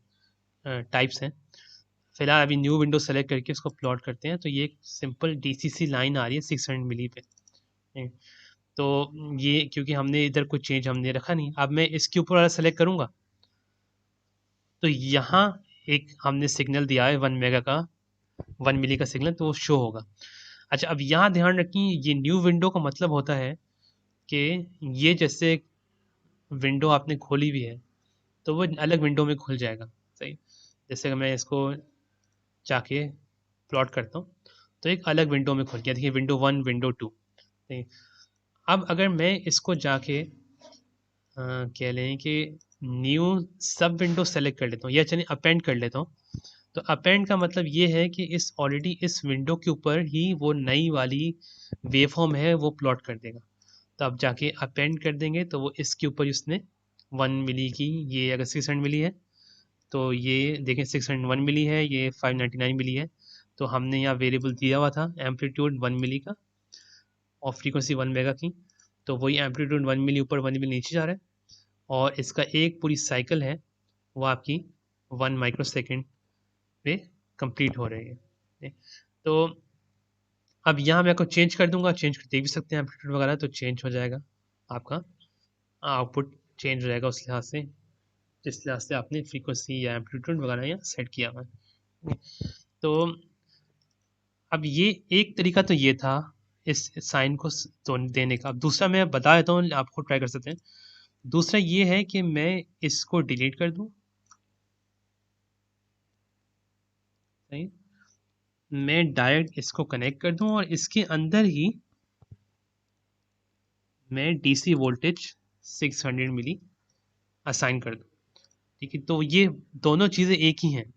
टाइप्स हैं। फिलहाल अभी न्यू विंडो सेलेक्ट करके उसको प्लॉट करते हैं, तो ये एक सिंपल DCC लाइन आ रही है 600 मिली पे। तो ये क्योंकि हमने इधर कुछ चेंज हमने रखा नहीं, अब मैं इसके ऊपर वाला सेलेक्ट करूंगा तो यहाँ एक हमने सिग्नल दिया है 1 मेगा का, 1 मिली का सिग्नल, तो वो शो होगा। अच्छा, अब यहाँ ध्यान रखिए, ये न्यू विंडो का मतलब होता है कि ये जैसे विंडो आपने खोली हुई है तो वो अलग विंडो में खुल जाएगा, सही। जैसे कि मैं इसको जाके प्लॉट करता हूँ तो एक अलग विंडो में खुल गया, देखिए विंडो 1, विंडो 2। अब अगर मैं इसको जाके कह लें कि न्यू सब विंडो सेलेक्ट कर लेता हूँ, या चलिए अपेंड कर लेता हूँ। तो अपेंड का मतलब ये है कि इस ऑलरेडी इस विंडो के ऊपर ही वो नई वाली वेवफॉर्म है वो प्लॉट कर देगा। तो आप जाके अपेंड कर देंगे तो वो इसके ऊपर उसने 1 मिली की, ये अगर 600 मिली है तो ये देखें 601 मिली है, ये 599 मिली है। तो हमने यहाँ वेरिएबल दिया हुआ था एम्पलीट्यूड 1 मिली का और फ्रीक्वेंसी 1 मेगा की, तो वही एम्पलीट्यूड 1 मिली ऊपर 1 मिली नीचे जा रहा है, और इसका एक पूरी साइकिल है वो आपकी 1 माइक्रो सेकेंड पे कंप्लीट हो रही है। तो अब यहाँ मैं आपको चेंज कर दूंगा, चेंज कर दे भी सकते हैं एम्पलीट्यूड वगैरह, तो चेंज हो जाएगा आपका आउटपुट, चेंज हो जाएगा उस लिहाज से जिस लिहाज से आपने फ्रीक्वेंसी या एम्पलीट्यूड वगैरह यहाँ सेट किया हुआ है। तो अब ये एक तरीका तो ये था इस साइन को तो देने का। अब दूसरा मैं बता देता हूँ, आपको ट्राई कर सकते हैं। दूसरा ये है कि मैं इसको डिलीट कर दूं, सही। मैं डायरेक्ट इसको कनेक्ट कर दूं और इसके अंदर ही मैं DC वोल्टेज 600 मिली असाइन कर दूं। ठीक है, तो ये दोनों चीज़ें एक ही हैं।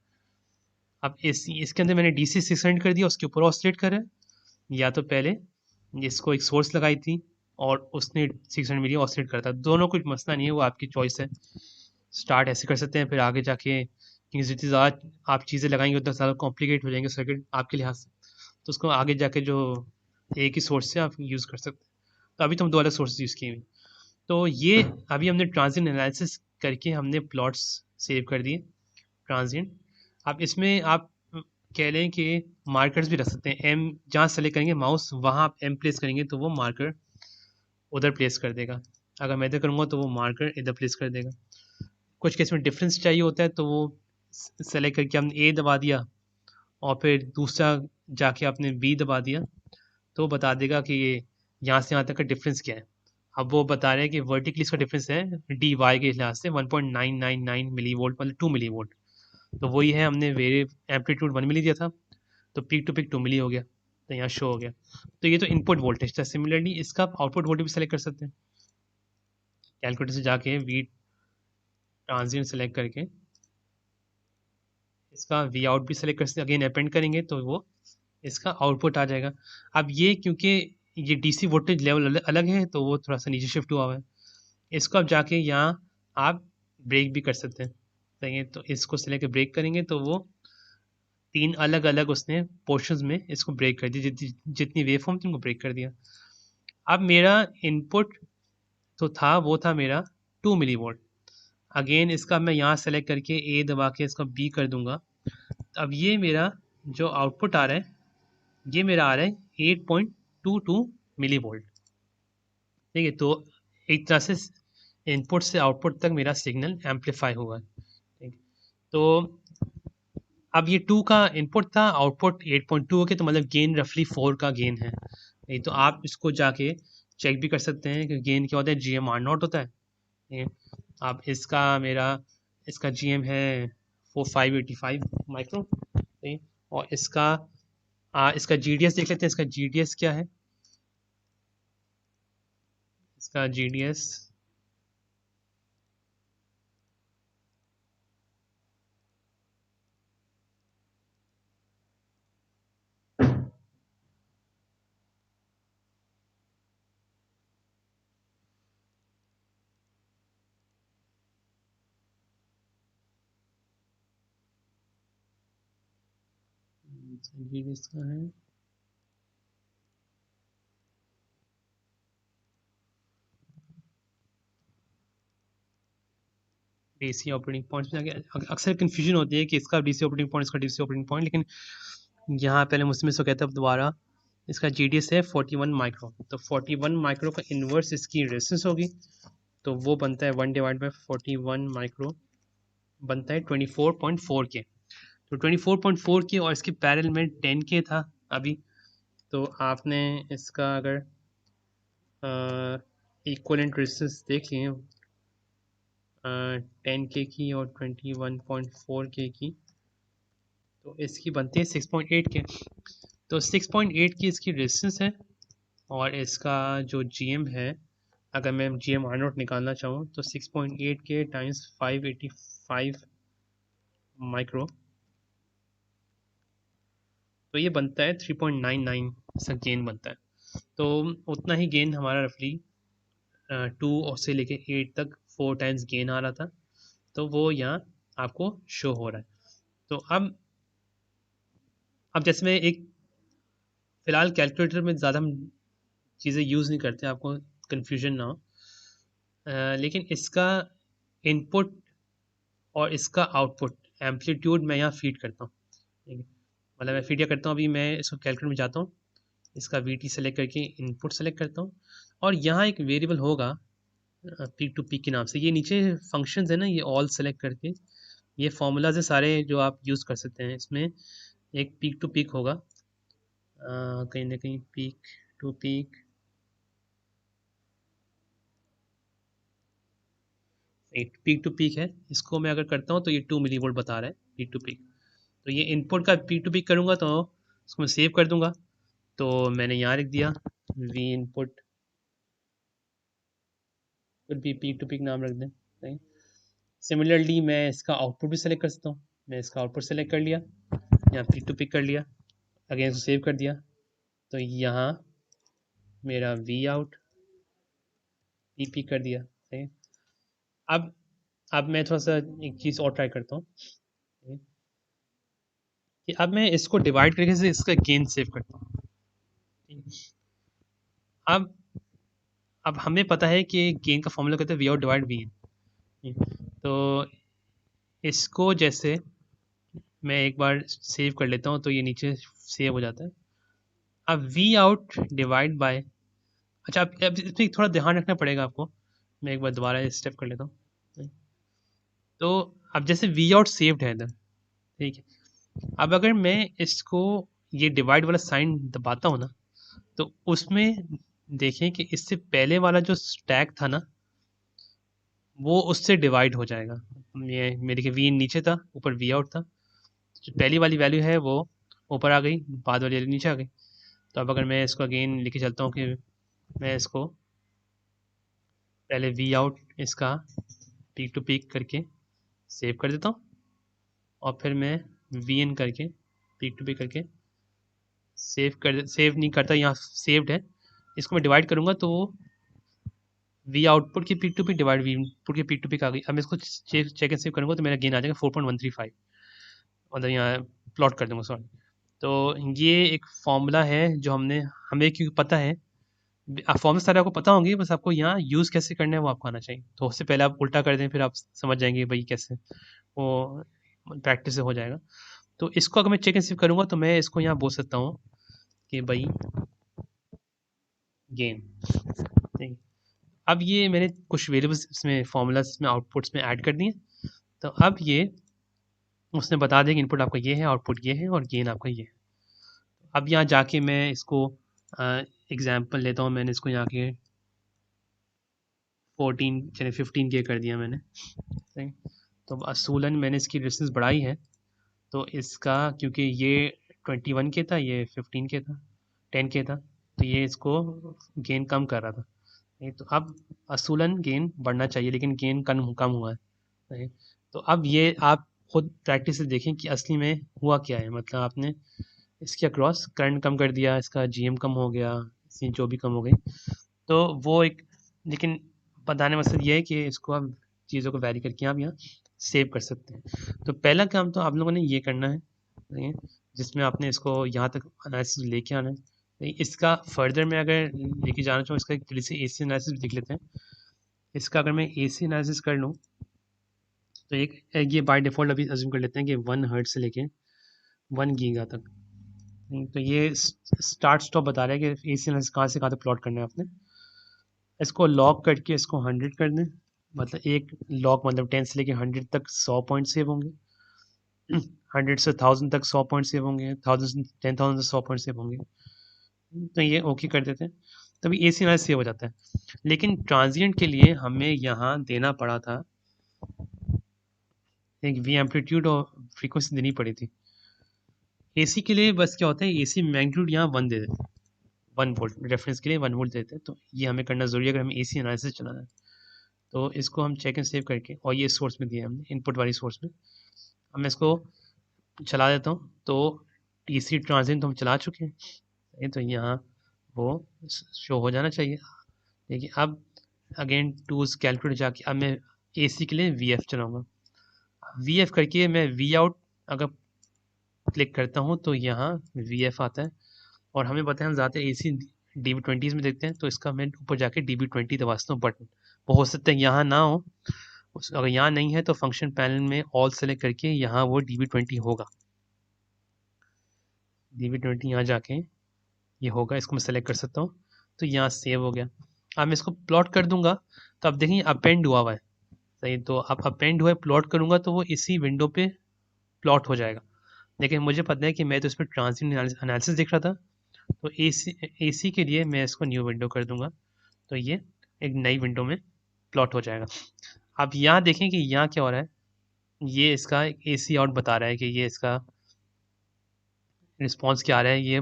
अब इसके अंदर मैंने DC 600 कर दिया, उसके ऊपर ऑसिलेट कर रहा है, या तो पहले इसको एक सोर्स लगाई थी और उसने 600 मिली ऑसिलेट करता, दोनों कुछ मसला नहीं है, वो आपकी चॉइस है। स्टार्ट ऐसे कर सकते हैं, फिर आगे जाके क्योंकि जितनी ज़्यादा आप चीज़ें लगाएंगे उतना ज़्यादा कॉम्प्लिकेट हो जाएंगे सर्किट आपके लिहाज से, तो उसको आगे जाके जो एक ही सोर्स से आप यूज़ कर सकते हैं। तो अभी तो हम 2 अलग सोर्स यूज़ किए हुए। तो ये अभी हमने ट्रांजिट एनालिसिस करके हमने प्लॉट्स सेव कर दिए ट्रांजिट। अब इसमें आप कह लें कि मार्कर्स भी रख सकते हैं, एम जहाँ सेलेक्ट करेंगे माउस वहाँ आप एम प्लेस करेंगे तो वो मार्कर उधर प्लेस कर देगा, अगर मैं इधर करूँगा तो वो मार्कर इधर प्लेस कर देगा। कुछ केस में डिफरेंस चाहिए होता है तो वो सेलेक्ट करके हमने ए दबा दिया और फिर दूसरा जाके आपने बी दबा दिया तो बता देगा कि ये यहाँ से यहाँ तक का डिफरेंस क्या है। अब वो बता रहे हैं कि वर्टिकली इसका डिफरेंस है DY के लिहाज से 1.999 मिली वोल्ट, मतलब 2 मिली वोल्ट। तो वही है, हमने वेरे एम्पलीट्यूड 1 मिली दिया था तो पीक टू पीक 2 मिली हो गया, तो यहाँ शो हो गया। तो ये तो इनपुट वोल्टेज था। सिमिलरली इसका आउटपुट वोल्टेज भी सेलेक्ट कर सकते हैं, कैलकुलेटर से जाके वी ट्रांजिट सेलेक्ट करके इसका वी आउट भी सेलेक्ट कर सकते, अगेन अपेंड करेंगे तो वो इसका आउटपुट आ जाएगा। अब ये क्योंकि ये डीसी वोल्टेज लेवल अलग है तो वो थोड़ा सा नीचे शिफ्ट हुआ हुआ है। इसको अब जाके यहाँ आप ब्रेक भी कर सकते हैं। सही है, तो इसको सेलेक्ट ब्रेक करेंगे तो वो 3 अलग-अलग उसने पोर्शंस में इसको ब्रेक कर दिया, जितनी वेवफॉर्म थी उनको ब्रेक कर दिया। अब मेरा इनपुट तो था, वो था मेरा 2 मिलीवोल्ट। अगेन इसका मैं यहाँ सेलेक्ट करके ए दबा के इसका बी कर दूंगा। अब ये मेरा जो आउटपुट आ रहा है, ये मेरा आ रहा है 8.22 मिली वोल्ट। ठीक है, तो एक तरह से इनपुट से आउटपुट तक मेरा सिग्नल एम्पलीफाई हुआ है। ठीक है, तो अब ये 2 का इनपुट था, आउटपुट 8.2 हो गया, तो मतलब गेन रफली 4 का गेन है। नहीं तो आप इसको जाके चेक भी कर सकते हैं कि गेन क्या होता है, जी एम आर नॉट होता है। ठीक है, आप इसका जी एम है 4585 माइक्रो। ठीक है, और इसका जी डी एस देख लेते हैं, इसका जी डी एस क्या है। इसका G D S G D S का है डीसी ऑपरेटिंग पॉइंट्स में जाके अक्सर कंफ्यूजन होती है कि इसका डीसी ऑपरेटिंग पॉइंट, इसका डीसी ऑपरेटिंग पॉइंट, लेकिन यहाँ पहले मुझसे इसको कहता है दोबारा। इसका जी डी एस है 41 माइक्रो, तो 41 माइक्रो का इन्वर्स इसकी रेजिस्टेंस होगी, तो वो बनता है 1/41 माइक्रो बनता है 24.4 के। तो 24.4 के और इसके पैरेलल में 10 के था अभी। तो आपने इसका अगर इक्वलेंट रेजिस्टेंस देख लिए 10 के की और 21.4 के की, तो इसकी बनती है 6.8 के। तो 6.8 की इसकी रेजिस्टेंस है, और इसका जो जीएम है, अगर मैं जीएम आर नोट निकालना चाहूँ तो 6.8 के टाइम्स 585 माइक्रो, तो ये बनता है 3.99 इसका गेन बनता है। तो उतना ही गेन हमारा रफली 2 से लेके 8 तक 4 टाइम्स गेन आ रहा था, तो वो यहाँ आपको शो हो रहा है। तो अब जैसे मैं एक फ़िलहाल कैलकुलेटर में ज़्यादा हम चीज़ें यूज़ नहीं करते, आपको कन्फ्यूजन ना हो। लेकिन इसका इनपुट और इसका आउटपुट एम्पलीट्यूड मैं यहाँ फीड करता हूँ। ठीक है, मतलब मैं फीड क्या करता हूँ, अभी मैं इसको कैलकुलेटर में जाता हूँ, इसका वी टी सेलेक्ट करके इनपुट सेलेक्ट करता हूँ, और यहाँ एक वेरिएबल होगा पीक टू पीक के नाम से। ये नीचे फंक्शंस है ना, ये ऑल सेलेक्ट करके ये फॉर्मूलाज है सारे जो आप यूज़ कर सकते हैं। इसमें एक पीक टू पीक होगा, कहीं ना कहीं पीक टू पीक, एक पीक टू पीक है। इसको मैं अगर करता हूँ तो ये 2 मिली वोल्ट बता रहा है पीक टू पीक। तो ये इनपुट का पीक टू पीक करूँगा तो इसको मैं सेव कर दूंगा। तो मैंने यहाँ लिख दिया वी इनपुट फिर भी पीक टू पीक नाम रख दें। सही। सिमिलरली मैं इसका आउटपुट भी सेलेक्ट कर सकता हूँ, मैं इसका आउटपुट सेलेक्ट कर लिया, यहाँ पीक टू पीक कर लिया, अगेन इसको सेव कर दिया, तो यहाँ मेरा वी आउट पी पी कर दिया। सही है। अब अब मैं थोड़ा सा एक चीज़ और ट्राई करता हूँ कि अब मैं इसको डिवाइड करके से इसका गेन सेव करता हूँ। अब अब हमें पता है कि गेन का फॉर्मूला कहते हैं वी आउट डिवाइड वी इन। तो इसको जैसे मैं एक बार सेव कर लेता हूँ तो ये नीचे सेव हो जाता है। अब वी आउट डिवाइड बाय, अच्छा अब इसमें थोड़ा ध्यान रखना पड़ेगा आपको, मैं एक बार दोबारा स्टेप कर लेता हूँ। तो अब जैसे वी आउट सेव्ड है इधर, ठीक है। अब अगर मैं इसको ये डिवाइड वाला साइन दबाता हूँ ना, तो उसमें देखें कि इससे पहले वाला जो स्टैक था ना, वो उससे डिवाइड हो जाएगा। ये मेरे के वी नीचे था, ऊपर वी आउट था, जो पहली वाली वैल्यू है वो ऊपर आ गई, बाद वाली वैल्यू नीचे आ गई। तो अब अगर मैं इसको अगेन लेके चलता हूँ कि मैं इसको पहले वी आउट इसका पीक टू पीक करके सेव कर देता हूँ, और फिर मैं VN करके पीक टू पीक करके सेव नहीं करता, यहाँ सेव्ड है, इसको मैं डिवाइड करूँगा तो वी आउटपुट की peak to peak divide V input की पीक टू पीक आ गई। अब मैं इसको चेक एंड सेव करूँगा तो मेरा गेन आ जाएगा 4.135, मतलब यहाँ प्लॉट कर दूँगा, सॉरी। तो ये एक फॉर्मूला है जो हमें क्योंकि पता है, फॉर्मूला सारे आपको पता होंगे, बस आपको यहाँ यूज़ कैसे करना है वो आपको आना चाहिए। तो उससे पहले आप उल्टा कर दें, फिर आप समझ जाएंगे भाई कैसे वो प्रैक्टिस से हो जाएगा। तो इसको अगर मैं चेक एंड सेव करूँगा तो मैं इसको यहाँ बोल सकता हूँ कि भाई गेन। ठीक, अब ये मैंने कुछ वेरिएबल्स इसमें फॉर्मूलाज इसमें आउटपुट्स में ऐड कर दिए। तो अब ये उसने बता दिया कि इनपुट आपका ये है, आउटपुट ये है और गेन आपका ये है। अब यहाँ जाके मैं इसको एग्जांपल लेता हूँ, मैंने इसको यहाँ के 14 चलिए 15 के कर दिया मैंने। सही, तो असूलन मैंने इसकी रेजिस्टेंस बढ़ाई है, तो इसका क्योंकि ये 21 के था, ये 15 के था, 10 के था, तो ये इसको गेन कम कर रहा था। नहीं, तो अब असूलन गेन बढ़ना चाहिए, लेकिन गेन कम कम हुआ है। नहीं, तो अब ये आप खुद प्रैक्टिस से देखें कि असली में हुआ क्या है। मतलब आपने इसके अक्रॉस करंट कम कर दिया, इसका GM कम हो गया, इसकी जो भी कम हो गई, तो वो एक, लेकिन बताने मकसद ये है कि इसको आप चीज़ों को वैरी करके आप यहाँ सेव कर सकते हैं। तो पहला काम तो आप लोगों ने ये करना है, ठीक है, जिसमें आपने इसको यहाँ तक एनालिसिस लेके आना है। नहीं, इसका फर्दर में अगर लेके जाना चाहूँ, इसका एक थोड़ी सी AC एनालिसिस भी देख लेते हैं। इसका अगर मैं AC एनालिसिस कर लूँ तो एक ये बाय डिफ़ॉल्ट अभी अज्यूम कर लेते हैं कि 1 हर्ट्ज से लेके 1 गीगा तक। तो ये स्टार्ट स्टॉप बता रहा है कि AC एनालिसिस कहाँ से कहाँ तक प्लॉट करना है आपने। इसको लॉग करके इसको 100 कर दें, मतलब एक लॉग मतलब 10 से लेके 100 तक 100 पॉइंट सेव होंगे, 100 से 1000 तक 100 पॉइंट सेव होंगे, 1000 से 10,000 से 100 पॉइंट सेव होंगे। तो ये ओके कर देते हैं, तभी AC एनालिसिस सेव हो जाता है। लेकिन ट्रांजिएंट के लिए हमें यहाँ देना पड़ा था एक V एम्पलीट्यूड और फ्रीक्वेंसी देनी पड़ी थी। AC के लिए बस क्या होता है, AC मैग्नीट्यूड यहाँ 1 दे देते हैं, 1 वोल्ट रेफरेंस के लिए 1 वोल्ट देते हैं। तो ये हमें करना जरूरी है अगर हमें AC एनालिसिस चलाना है। तो इसको हम चेक एंड सेव करके, और ये सोर्स में दिया हमने इनपुट वाली सोर्स में, अब मैं इसको चला देता हूँ। तो TC ट्रांजिएंट तो हम चला चुके हैं, तो यहाँ वो शो हो जाना चाहिए। देखिए अब अगेन टूल्स कैलकुलेट जाके अब मैं AC के लिए VF चलाऊँगा। VF करके मैं V आउट अगर क्लिक करता हूँ तो यहाँ VF आता है, और हमें पता है हम ज़्यादा AC DB20 में देखते हैं, तो इसका मैं ऊपर जाके DB20 दबाता हूँ बटन। वो हो सकता है यहाँ ना हो, अगर यहाँ नहीं है तो फंक्शन पैनल में ऑल सेलेक्ट करके यहाँ वो DB20 होगा। DB20 यहाँ जाके ये होगा, इसको मैं सेलेक्ट कर सकता हूँ, तो यहाँ सेव हो गया। अब मैं इसको प्लॉट कर दूंगा, तो अब देखिए अपेंड हुआ है। सही, तो अब अपेंड हुआ है, प्लॉट करूंगा तो वो इसी विंडो पे प्लॉट हो जाएगा। लेकिन मुझे पता है कि मैं तो इसमें ट्रांजिएंट एनालिसिस देख रहा था, तो AC के लिए मैं इसको न्यू विंडो कर दूंगा, तो ये एक नई विंडो में प्लॉट हो जाएगा। अब यहाँ देखें कि यहाँ क्या हो रहा है, ये इसका AC आउट बता रहा है कि ये इसका रिस्पॉन्स क्या आ रहा है, ये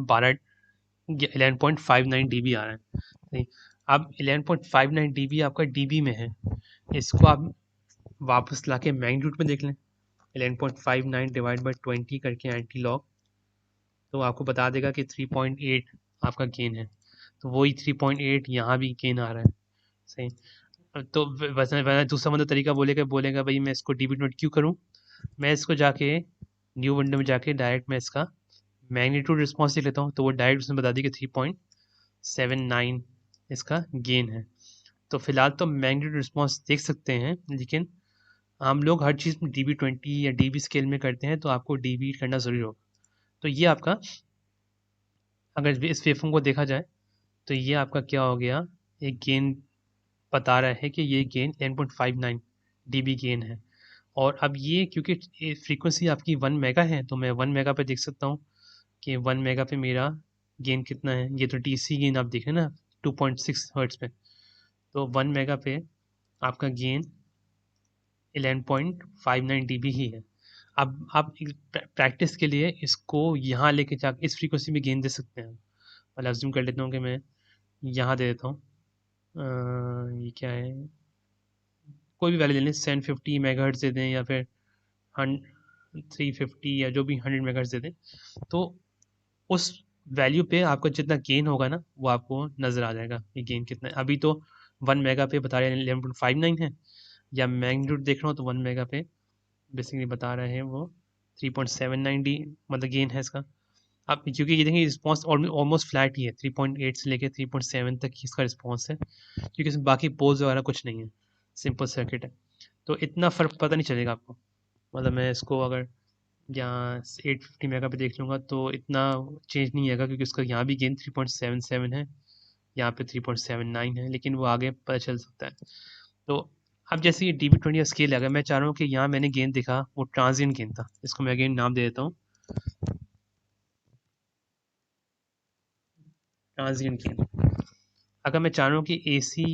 11.59 dB आ रहा है। नहीं, अब 11.59 dB आपका dB में है, इसको आप वापस लाके मैग्नीट्यूड में देख लें, 11.59 डिवाइड बाई 20 करके एंटी लॉग, तो आपको बता देगा कि 3.8 आपका गेन है। तो वही 3.8 यहाँ भी गेन आ रहा है। सही, तो वैसे दूसरा मतलब तरीका बोलेगा भाई मैं इसको DB नोट क्यों करूँ, मैं इसको जाके न्यू विंडो में जाके डायरेक्ट मैं इसका मैग्नीट्यूड रिस्पॉन्स देख लेता हूँ, तो वो डायरेक्ट उसने बता दी कि 3.79 इसका गेन है। तो फिलहाल तो मैग्नीट्यूड रिस्पॉन्स देख सकते हैं, लेकिन हम लोग हर चीज़ में DB20 या DB स्केल में करते हैं, तो आपको DB करना ज़रूरी होगा। तो ये आपका, अगर इस वेवफॉर्म को देखा जाए तो ये आपका क्या हो गया, एक गेन बता रहा है कि ये गेन 10.59 dB गेन है। और अब ये क्योंकि फ्रीक्वेंसी आपकी 1 मेगा है, तो मैं 1 मेगा पे देख सकता हूँ कि 1 मेगा पे मेरा गेन कितना है। ये तो DC गेन आप देखें ना 2.6 हर्ट्ज पे, तो 1 मेगा पे आपका गेन 11.59 dB ही है। अब आप प्रैक्टिस के लिए इसको यहाँ लेके जा इस फ्रीक्वेंसी में गेन दे सकते हैं। मतलब अज्यूम कर लेता हूँ कि मैं यहाँ दे देता हूँ, ये क्या है, कोई भी वैल्यू ले लें, 750 मेगाहर्ट्ज़ दे दें या फिर 350 या जो भी 100 मेगाहर्ट्ज दे दें, तो उस वैल्यू पे आपका जितना गेन होगा ना वो आपको नज़र आ जाएगा ये गेन कितना है। अभी तो 1 मेगा पे बता रहे हैं 11.59 है, या मैग्नीट्यूड देख रहा हूँ तो 1 मेगा पे बेसिकली बता रहे हैं वो 3.790 मतलब गेन है इसका। अब क्योंकि ये देखिए रिस्पॉन्स ऑलमोस्ट फ्लैट ही है, 3.8 से लेकर 3.7 तक ही इसका रिस्पॉन्स है, क्योंकि इसमें बाकी पोल्स वगैरह कुछ नहीं है, सिंपल सर्किट है। तो इतना फ़र्क पता नहीं चलेगा आपको। मतलब मैं इसको अगर यहाँ 850 मेगा पे देख लूँगा तो इतना चेंज नहीं आएगा, क्योंकि उसका यहाँ भी गेन 3.77 है, यहाँ पे 3.79 है, लेकिन वो आगे पता चल सकता है। तो अब जैसे ये DB20 का स्केल है, अगर मैं चाह रहा हूँ कि यहाँ मैंने गेन देखा वो ट्रांजिएंट गेन था, इसको मैं अगेन नाम दे देता हूँ ट्रांजिएंट गेन। अगर मैं चाह रहा हूँ कि AC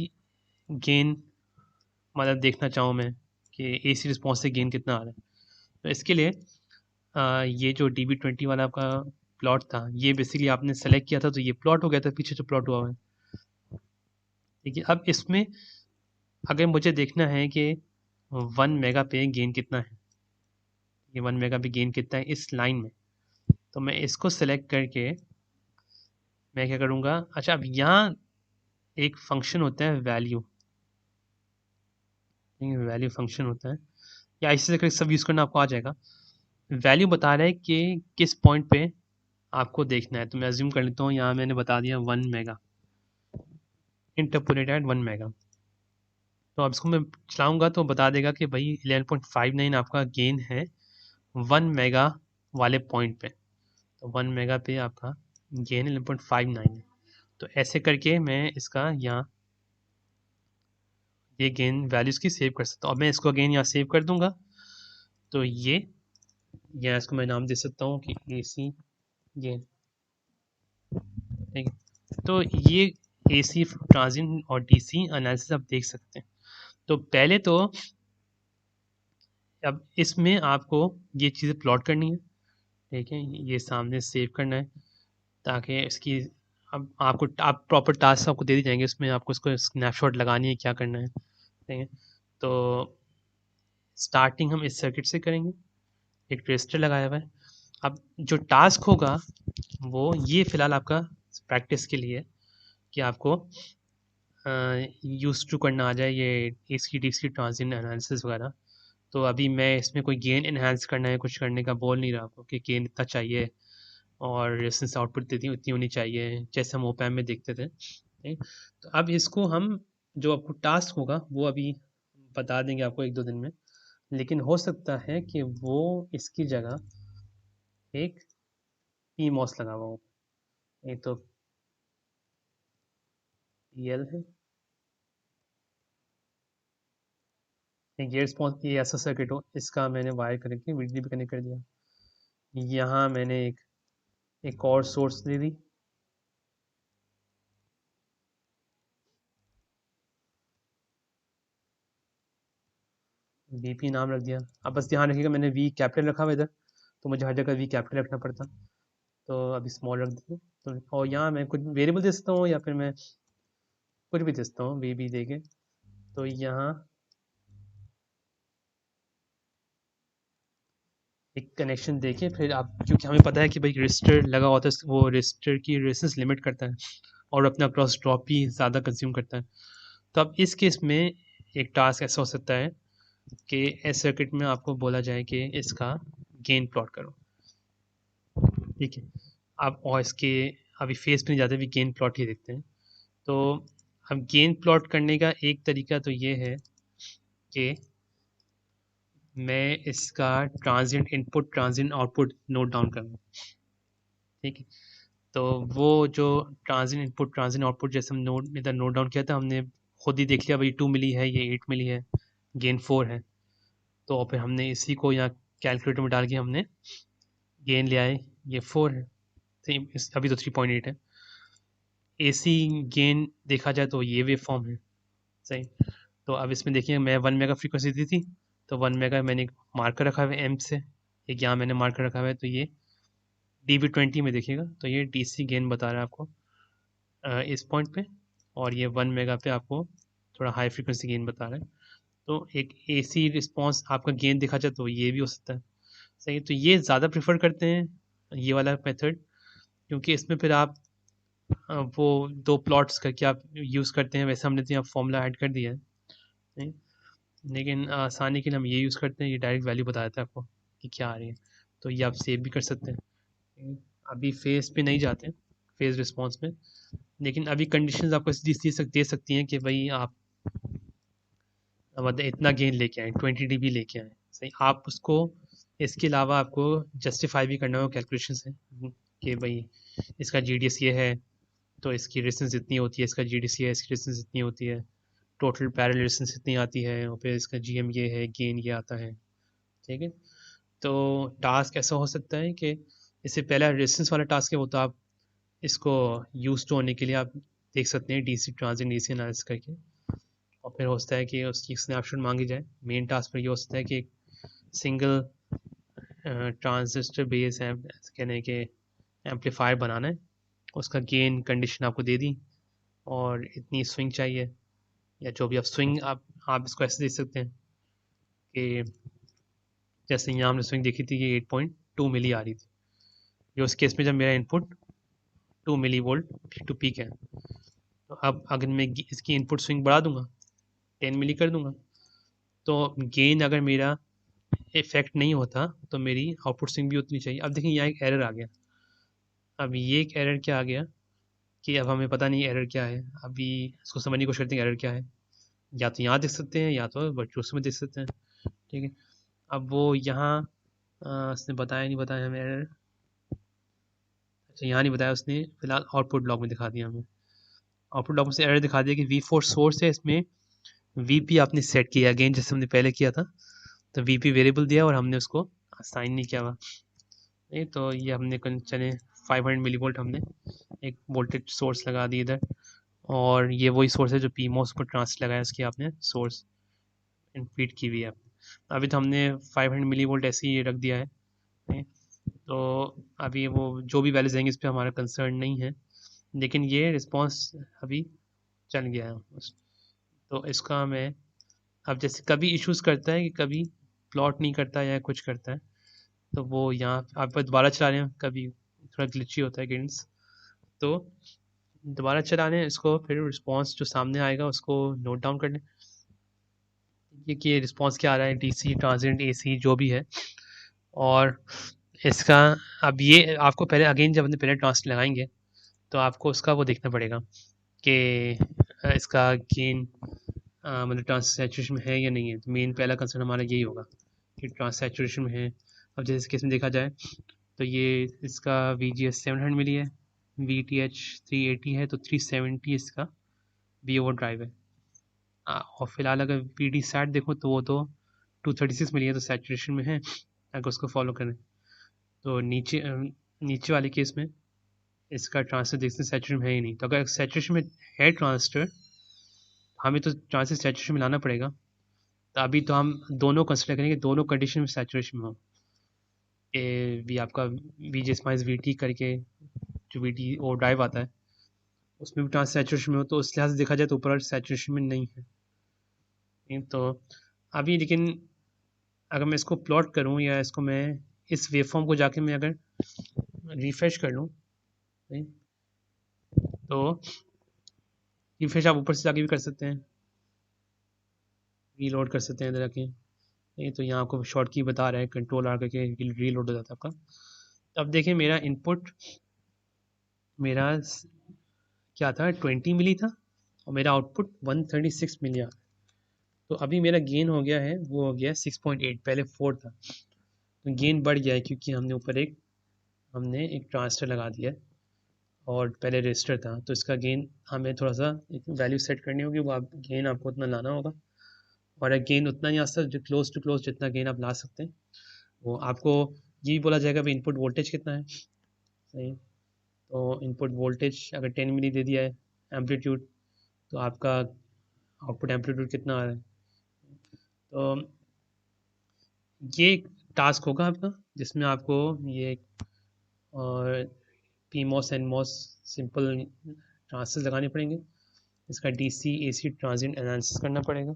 गेन मतलब देखना चाहूँ मैं कि AC रिस्पॉन्स से गेन कितना आ रहा है, तो इसके लिए ये जो DB20 वाला आपका प्लॉट था, ये बेसिकली आपने सेलेक्ट किया था तो ये प्लॉट हो गया था, पीछे जो प्लॉट हुआ है। ठीक है, अब इसमें अगर मुझे देखना है कि 1 मेगा पे गेन कितना है, ये 1 मेगा पे गेन कितना है इस लाइन में, तो मैं इसको सेलेक्ट करके मैं क्या करूँगा, अच्छा अब यहाँ एक फंक्शन होता है वैल्यू, वैल्यू फंक्शन होता है, या इसी से सब यूज़ करना आपको आ जाएगा। वैल्यू बता रहा है कि किस पॉइंट पे आपको देखना है, तो मैं अज्यूम कर लेता हूँ यहाँ मैंने बता दिया 1 मेगा, इंटरपोलेट एट 1 मेगा। तो अब इसको मैं चलाऊंगा तो बता देगा कि भाई 11.59 आपका गेन है 1 मेगा वाले पॉइंट पे, तो 1 मेगा पे आपका गेन 11.59 है। तो ऐसे करके मैं इसका यहाँ ये गेन वैल्यूज की सेव कर सकता हूँ। अब मैं इसको अगेन यहाँ सेव कर दूंगा, तो ये या इसको मैं नाम दे सकता हूँ कि AC गेन। ठीक है, तो ये AC ट्रांजिएंट और DC एनालिसिस आप देख सकते हैं। तो पहले तो अब इसमें आपको ये चीज़ें प्लॉट करनी है, ठीक है, ये सामने सेव करना है, ताकि इसकी अब आपको आप प्रॉपर टास्क आपको दे दी जाएंगे, उसमें आपको इसको स्नैपशॉट लगानी है, क्या करना है। ठीक है, तो स्टार्टिंग हम इस सर्किट से करेंगे, एक रजिस्टर लगाया हुआ है। अब जो टास्क होगा वो ये फ़िलहाल आपका प्रैक्टिस के लिए, कि आपको यूज़ टू करना आ जाए ये AC DC ट्रांजिएंट एनालिसिस वगैरह। तो अभी मैं इसमें कोई गेन इन्हांस करना है, कुछ करने का बोल नहीं रहा आपको कि गेन इतना चाहिए और रेजिस्टेंस आउटपुट देती उतनी होनी चाहिए, जैसे हम ओपैम में देखते थे। ठीक, तो अब इसको हम जो आपको टास्क होगा वो अभी बता देंगे आपको 1-2 दिन में, लेकिन हो सकता है कि वो इसकी जगह एक PMOS लगा हुआ हो। ये तो PL है, ये रिस्पॉन्स ये ऐसा सर्किट हो, इसका मैंने वायर कनेक्ट किया, VDD भी कनेक्ट कर दिया, यहाँ मैंने एक और सोर्स दे दी, VP नाम रख दिया। अब बस ध्यान रखिएगा मैंने V कैपिटल रखा हुआ इधर, तो मुझे हर जगह V कैपिटल रखना पड़ता, तो अभी स्मॉल रख देते। तो और यहाँ मैं कुछ वेरिएबल दे सकता हूँ या फिर मैं कुछ भी दे सकता हूँ VB दे के। तो यहाँ एक कनेक्शन देके फिर आप, क्योंकि हमें पता है कि भाई रजिस्टर लगा होता है, वो रजिस्टर की रेजिस्टेंस लिमिट करता है और अपना क्रॉस ड्रॉप भी ज़्यादा कंज्यूम करता है। तो अब इस केस में एक टास्क ऐसा हो सकता है कि इस सर्किट में आपको बोला जाए कि इसका गेन प्लॉट करो। ठीक है, अब और इसके अभी फेस पे नहीं जाते, अभी गेन प्लॉट ही देखते हैं। तो अब गेन प्लॉट करने का एक तरीका तो ये है कि मैं इसका transient input transient output note down करूँ। ठीक है, तो वो जो ट्रांजिएंट इनपुट ट्रांजिएंट आउटपुट जैसे हम नोट इधर नोट डाउन किया था, हमने खुद ही देख लिया भाई 2 मिली है, ये 8 मिली है, गेन 4 है। तो और फिर हमने इसी को यहाँ कैलकुलेटर में डाल के हमने गेन ले आए, ये 4 है, अभी तो 3.8 है। AC गेन देखा जाए तो ये वेव फॉर्म है, सही। तो अब इसमें देखिए मैं 1 मेगा फ्रीक्वेंसी दी थी, तो 1 मेगा मैंने एक मार्कर रखा हुआ है M से, एक यहाँ मैंने मार्कर रखा हुआ है, तो ये DB20 में देखिएगा तो ये DC गेन बता रहा है आपको इस पॉइंट पे, और ये 1 मेगा पे आपको थोड़ा हाई फ्रीक्वेंसी गेन बता रहा है। तो एक AC रिस्पॉन्स आपका गेन देखा जाए तो ये भी हो सकता है। सही है, तो ये ज़्यादा प्रेफर करते हैं ये वाला मेथड, क्योंकि इसमें फिर आप वो दो प्लॉट्स करके आप यूज़ करते हैं। वैसे हमने तो यहाँ फॉर्मूला ऐड कर दिया है, नहीं? लेकिन आसानी के लिए हम ये यूज़ करते हैं, ये डायरेक्ट वैल्यू बता देता है आपको कि क्या आ रही है। तो ये आप सेव भी कर सकते हैं। अभी फेज़ पे नहीं जाते हैं, फेज़ रिस्पॉन्स में, लेकिन अभी कंडीशंस आपको दे सकती हैं कि भाई आप मतलब इतना गेन लेके आए, 20 dB लेके आए, सही। आप उसको इसके अलावा आपको जस्टिफाई भी करना होगा कैलकुलेशन से, कि भाई इसका GDS ये है तो इसकी रेजिस्टेंस इतनी होती है, इसका GDC है इसकी रेजिस्टेंस इतनी होती है, टोटल पैरेलल रेजिस्टेंस इतनी आती है, और फिर इसका GM ये है, गेन ये आता है, ठीक है। तो टास्क ऐसा हो सकता है कि इससे पहला रेजिस्टेंस वाला टास्क है, वो तो आप इसको यूज टू होने के लिए आप देख सकते हैं DC ट्रांजिएंट AC एनालिसिस करके। और फिर होता है कि उसकी स्नैपशॉट मांगी जाए। मेन टास्क पर ये हो सकता है कि एक सिंगल ट्रांजिस्टर बेस है, कहने के एम्पलीफायर बनाना है, उसका गेन कंडीशन आपको दे दी, और इतनी स्विंग चाहिए, या जो भी आप स्विंग आप इसको ऐसे देख सकते हैं कि जैसे यहाँ हमने स्विंग देखी थी कि 8.2 मिली आ रही थी, ये उस केस में जब मेरा input 2 milli volt peak to peak है। तो अब अगर मैं इसकी इनपुट स्विंग बढ़ा दूंगा, 10 मिली कर दूंगा, तो गेन अगर मेरा इफेक्ट नहीं होता तो मेरी आउटपुट स्विंग भी उतनी चाहिए। अब देखिए यहाँ एक एरर आ गया। अब ये एक एरर क्या आ गया कि अब हमें पता नहीं एरर क्या है। अभी इसको समझने की कोशिश करते हैं एरर क्या है। या तो यहाँ देख सकते हैं, या तो वर्चुअल्स में देख सकते हैं, ठीक है। अब वो यहाँ उसने बताया नहीं, बताया हमें एरर। अच्छा, यहाँ नहीं बताया उसने, फिलहाल आउटपुट लॉग में दिखा दिया हमें। आउटपुट लॉग में से एरर दिखा दिया कि V4 सोर्स है, इसमें VP आपने सेट किया अगेन जैसे हमने पहले किया था, तो VP वेरिएबल दिया और हमने उसको असाइन नहीं किया हुआ, नहीं। तो ये हमने चले 500 मिली वोल्ट हमने एक वोल्टेज सोर्स लगा दी इधर, और ये वही सोर्स है जो PMOS पर ट्रांस लगाया, इसकी आपने सोर्स फीड की हुई है। अभी तो हमने 500 मिली वोल्ट ऐसे ही रख दिया है, नहीं? तो अभी वो जो भी वैल्यूज आएंगे इस पर हमारा कंसर्न नहीं है, लेकिन ये रिस्पॉन्स अभी चल गया है बस। तो इसका मैं अब जैसे कभी इश्यूज करता है कि कभी प्लॉट नहीं करता या कुछ करता है, तो वो यहाँ आप दोबारा चला रहे हैं, कभी थोड़ा ग्लिची होता है गेट्स, तो दोबारा चला लें इसको, फिर रिस्पॉन्स जो सामने आएगा उसको नोट डाउन कर लें, ये कि रिस्पॉन्स क्या आ रहा है, DC ट्रांजिएंट AC जो भी है। और इसका अब ये आपको पहले अगेन जब अपने पहले ट्रांस लगाएंगे तो आपको उसका वो देखना पड़ेगा कि इसका गेन मतलब ट्रांस सैचुरेशन में है या नहीं है। तो मेन पहला कंसर्न हमारा यही होगा कि ट्रांस सैचुरेशन में है। अब जैसे इस केस में देखा जाए तो ये इसका VGS 700 मिली है, VTH 380 है, तो 370 इसका वी ओवर ड्राइव है। और फिलहाल अगर PD सैट देखो तो वो तो 236 मिली है, तो सैचुरेशन में है अगर उसको फॉलो करें। तो नीचे वाले केस में इसका ट्रांसफर देखते हैं सैचुरेशन में है ही नहीं। तो अगर सैचुरेशन में है ट्रांसफर, हमें तो ट्रांसफर सैचुरेशन में लाना पड़ेगा। तो अभी तो हम दोनों कंसिडर करेंगे, दोनों कंडीशन में सैचुरेशन में हो, भी आपका VGS माइनस VT करके जो VT और ड्राइव आता है उसमें भी ट्रांस सैचुरेशन में हो, तो उस लिहाज से देखा जाए तो ऊपर सैचुरेशन में नहीं है, नहीं। तो अभी लेकिन अगर मैं इसको प्लॉट करूं, या इसको मैं इस वेवफॉर्म को जाके मैं अगर रिफ्रेश कर लूं, नहीं, तो रिफ्रेश आप ऊपर से जाके भी कर सकते हैं, रीलोड कर सकते हैं इधर आके, नहीं। तो यहाँ आपको शॉर्ट की बता रहा है Ctrl R करके रीलोड हो जाता है आपका। तो अब देखिए मेरा इनपुट मेरा क्या था, 20 मिली था, और मेरा आउटपुट 136 मिली आ रहा है। तो अभी मेरा गेन हो गया है, वो हो गया 6.8, पहले 4 था, तो गेन बढ़ गया है क्योंकि हमने एक ट्रांजिस्टर लगा दिया है, और पहले रजिस्टर था, तो इसका गेन हमें थोड़ा सा एक वैल्यू सेट करनी होगी, वो आप गेन आपको उतना लाना होगा। और अगर गेन उतना नहीं आ सकता, जो क्लोज टू क्लोज जितना गेन आप ला सकते हैं, वो आपको ये भी बोला जाएगा भाई इनपुट वोल्टेज कितना है, सही। तो इनपुट वोल्टेज अगर 10 मिली दे दिया है, एम्पलीट्यूड, तो आपका आउटपुट एम्पलीट्यूड कितना आ रहा है। तो ये टास्क होगा आपका, जिसमें आपको ये और PMOS NMOS सिंपल ट्रांसिस्टर लगाने पड़ेंगे, इसका DC AC ट्रांजिएंट एनालिसिस करना पड़ेगा,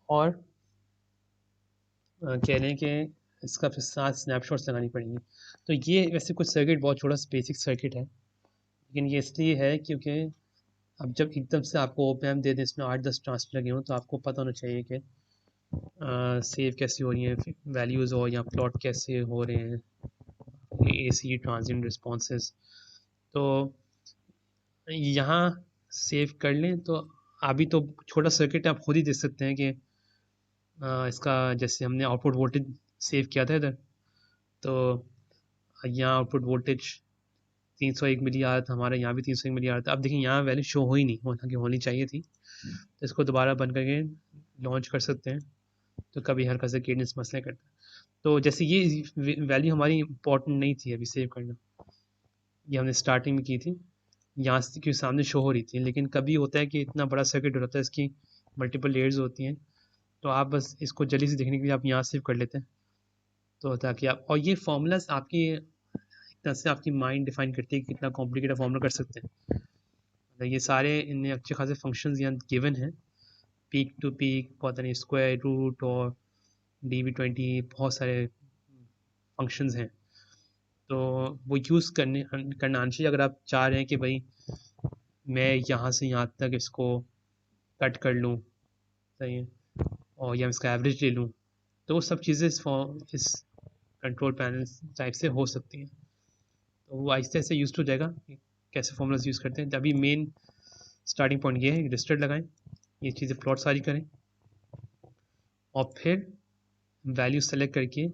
और कह रहे हैं कि इसका फिर 7 स्नैपशॉट्स लगानी पड़ेंगी। तो ये वैसे कुछ सर्किट बहुत छोटा बेसिक सर्किट है, लेकिन ये इसलिए है क्योंकि अब जब एकदम से आपको ओप एम्प दे दें इसमें 8-10 ट्रांसफर लगे हों तो आपको पता होना चाहिए कि सेव कैसे हो रही है वैल्यूज़, और या प्लॉट कैसे हो रहे हैं, AC ट्रांजिएंट रिस्पॉन्सेस। तो यहाँ सेव कर लें तो अभी तो छोटा सर्किट आप खुद ही देख सकते हैं कि इसका जैसे हमने आउटपुट वोल्टेज सेव किया था इधर, तो यहाँ आउटपुट वोल्टेज 301 मिली आ रहा था हमारा, यहाँ भी 301 मिली आ रहा था। अब देखिए यहाँ वैल्यू शो हो ही नहीं, हालांकि होनी चाहिए थी। तो इसको दोबारा बंद करके लॉन्च कर सकते हैं, तो कभी हल्का सा केडेंस मसले करता है। तो जैसे ये वैल्यू हमारी इंपॉर्टेंट नहीं थी अभी सेव करना, ये हमने स्टार्टिंग में की थी, यहाँ से क्योंकि सामने शो हो रही थी। लेकिन कभी होता है कि इतना बड़ा सर्किट होता है, इसकी मल्टीपल लेयर्स होती हैं, तो आप बस इसको जल्दी से देखने के लिए आप यहाँ सेव कर लेते हैं, तो ताकि आप, और ये फॉर्मूलाज आपकी एक तरह से आपकी माइंड डिफाइन करती है कि कितना कॉम्प्लिकेटेड फॉर्मूला कर सकते हैं। तो ये सारे इनमें अच्छे खासे फंक्शंस यहाँ गिवन हैं, पीक टू पीक, पता नहीं स्क्वायर रूट और DB20, बहुत सारे फंक्शंस हैं। तो वो यूज़ करना आना चाहिए अगर आप चाह रहे हैं कि भाई मैं यहाँ से यहाँ तक इसको कट कर लूँ, सही है, और या इसका एवरेज ले लूँ, तो वो सब चीज़ें इस कंट्रोल पैनल टाइप से हो सकती हैं। तो वो आहिस्ते आहिस्ते यूज हो जाएगा कि कैसे फॉर्मूलाज यूज़ करते हैं। तो अभी मेन स्टार्टिंग पॉइंट ये है, रजिस्टर लगाएं, ये चीज़ें प्लॉट सारी करें, और फिर वैल्यू सेलेक्ट करके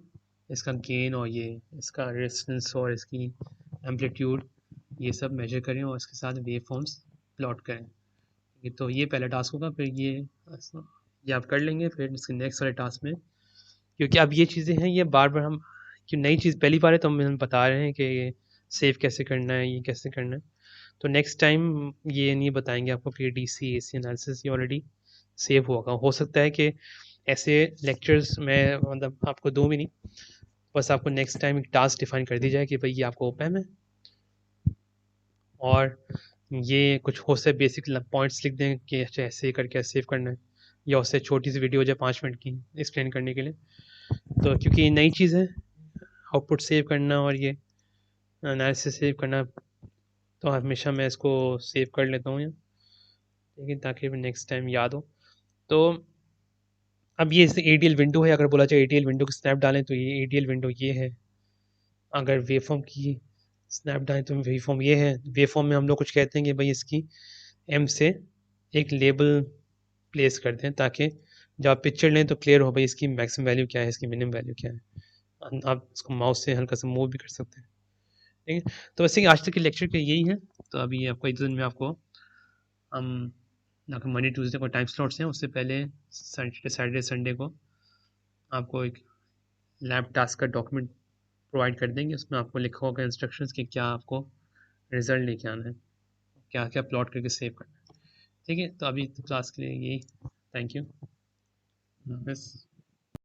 इसका गेन और ये इसका रेजिस्टेंस और इसकी एम्पलीट्यूड ये सब मेजर करें और इसके साथ वेव फॉर्म्स प्लॉट करें। तो ये पहला टास्क होगा, फिर ये आप कर लेंगे। फिर इसके नेक्स्ट वाले टास्क में, क्योंकि अब ये चीज़ें हैं, ये बार बार हम क्यों नई चीज़ पहली बार है तो हम बता रहे हैं कि सेव कैसे करना है, ये कैसे करना है। तो नेक्स्ट टाइम ये नहीं बताएंगे आपको कि DC AC एनालिसिस ये ऑलरेडी सेव होगा। हो सकता है कि ऐसे लेक्चर्स में मतलब आपको दूँ भी नहीं, बस आपको नेक्स्ट टाइम एक टास्क डिफाइन कर दी जाए कि भाई ये आपको ओपन है, और ये कुछ हो से बेसिक पॉइंट्स लिख दें कि अच्छा ऐसे करके सेव करना है, या उससे छोटी सी वीडियो हो जाए 5 मिनट की एक्सप्लेन करने के लिए। तो क्योंकि ये नई चीज़ है आउटपुट सेव करना और ये एनालिसिस सेव करना, तो हमेशा मैं इसको सेव कर लेता हूँ, लेकिन ताकि नेक्स्ट टाइम याद हो। तो अब ये ADL विंडो है, अगर बोला जाए ADL विंडो की स्नैप डालें तो ये ADL विंडो ये है। अगर वेवफॉर्म की स्नैप डालें तो वेवफॉर्म ये है। वेवफॉर्म में हम लोग कुछ कहते हैं कि भाई इसकी M से एक लेबल प्लेस करते हैं, ताकि जब आप पिक्चर लें तो क्लियर हो भाई इसकी मैक्सिमम वैल्यू क्या है, इसकी मिनिमम वैल्यू क्या है। आप इसको माउस से हल्का सा मूव भी कर सकते हैं, ठीक है। तो वैसे आज तक के लेक्चर के यही है। तो अभी आपको एक दिन में आपको हम मंडे ट्यूसडे को टाइम स्लॉट्स हैं, उससे पहले सैटरडे संडे को आपको एक लैब टास्क का डॉक्यूमेंट प्रोवाइड कर देंगे। उसमें आपको लिखा होगा इंस्ट्रक्शंस कि क्या आपको रिजल्ट लेके आना है, क्या क्या प्लॉट करके सेव करना है, ठीक है। तो अभी क्लास के लिए यही, थैंक यू, बस।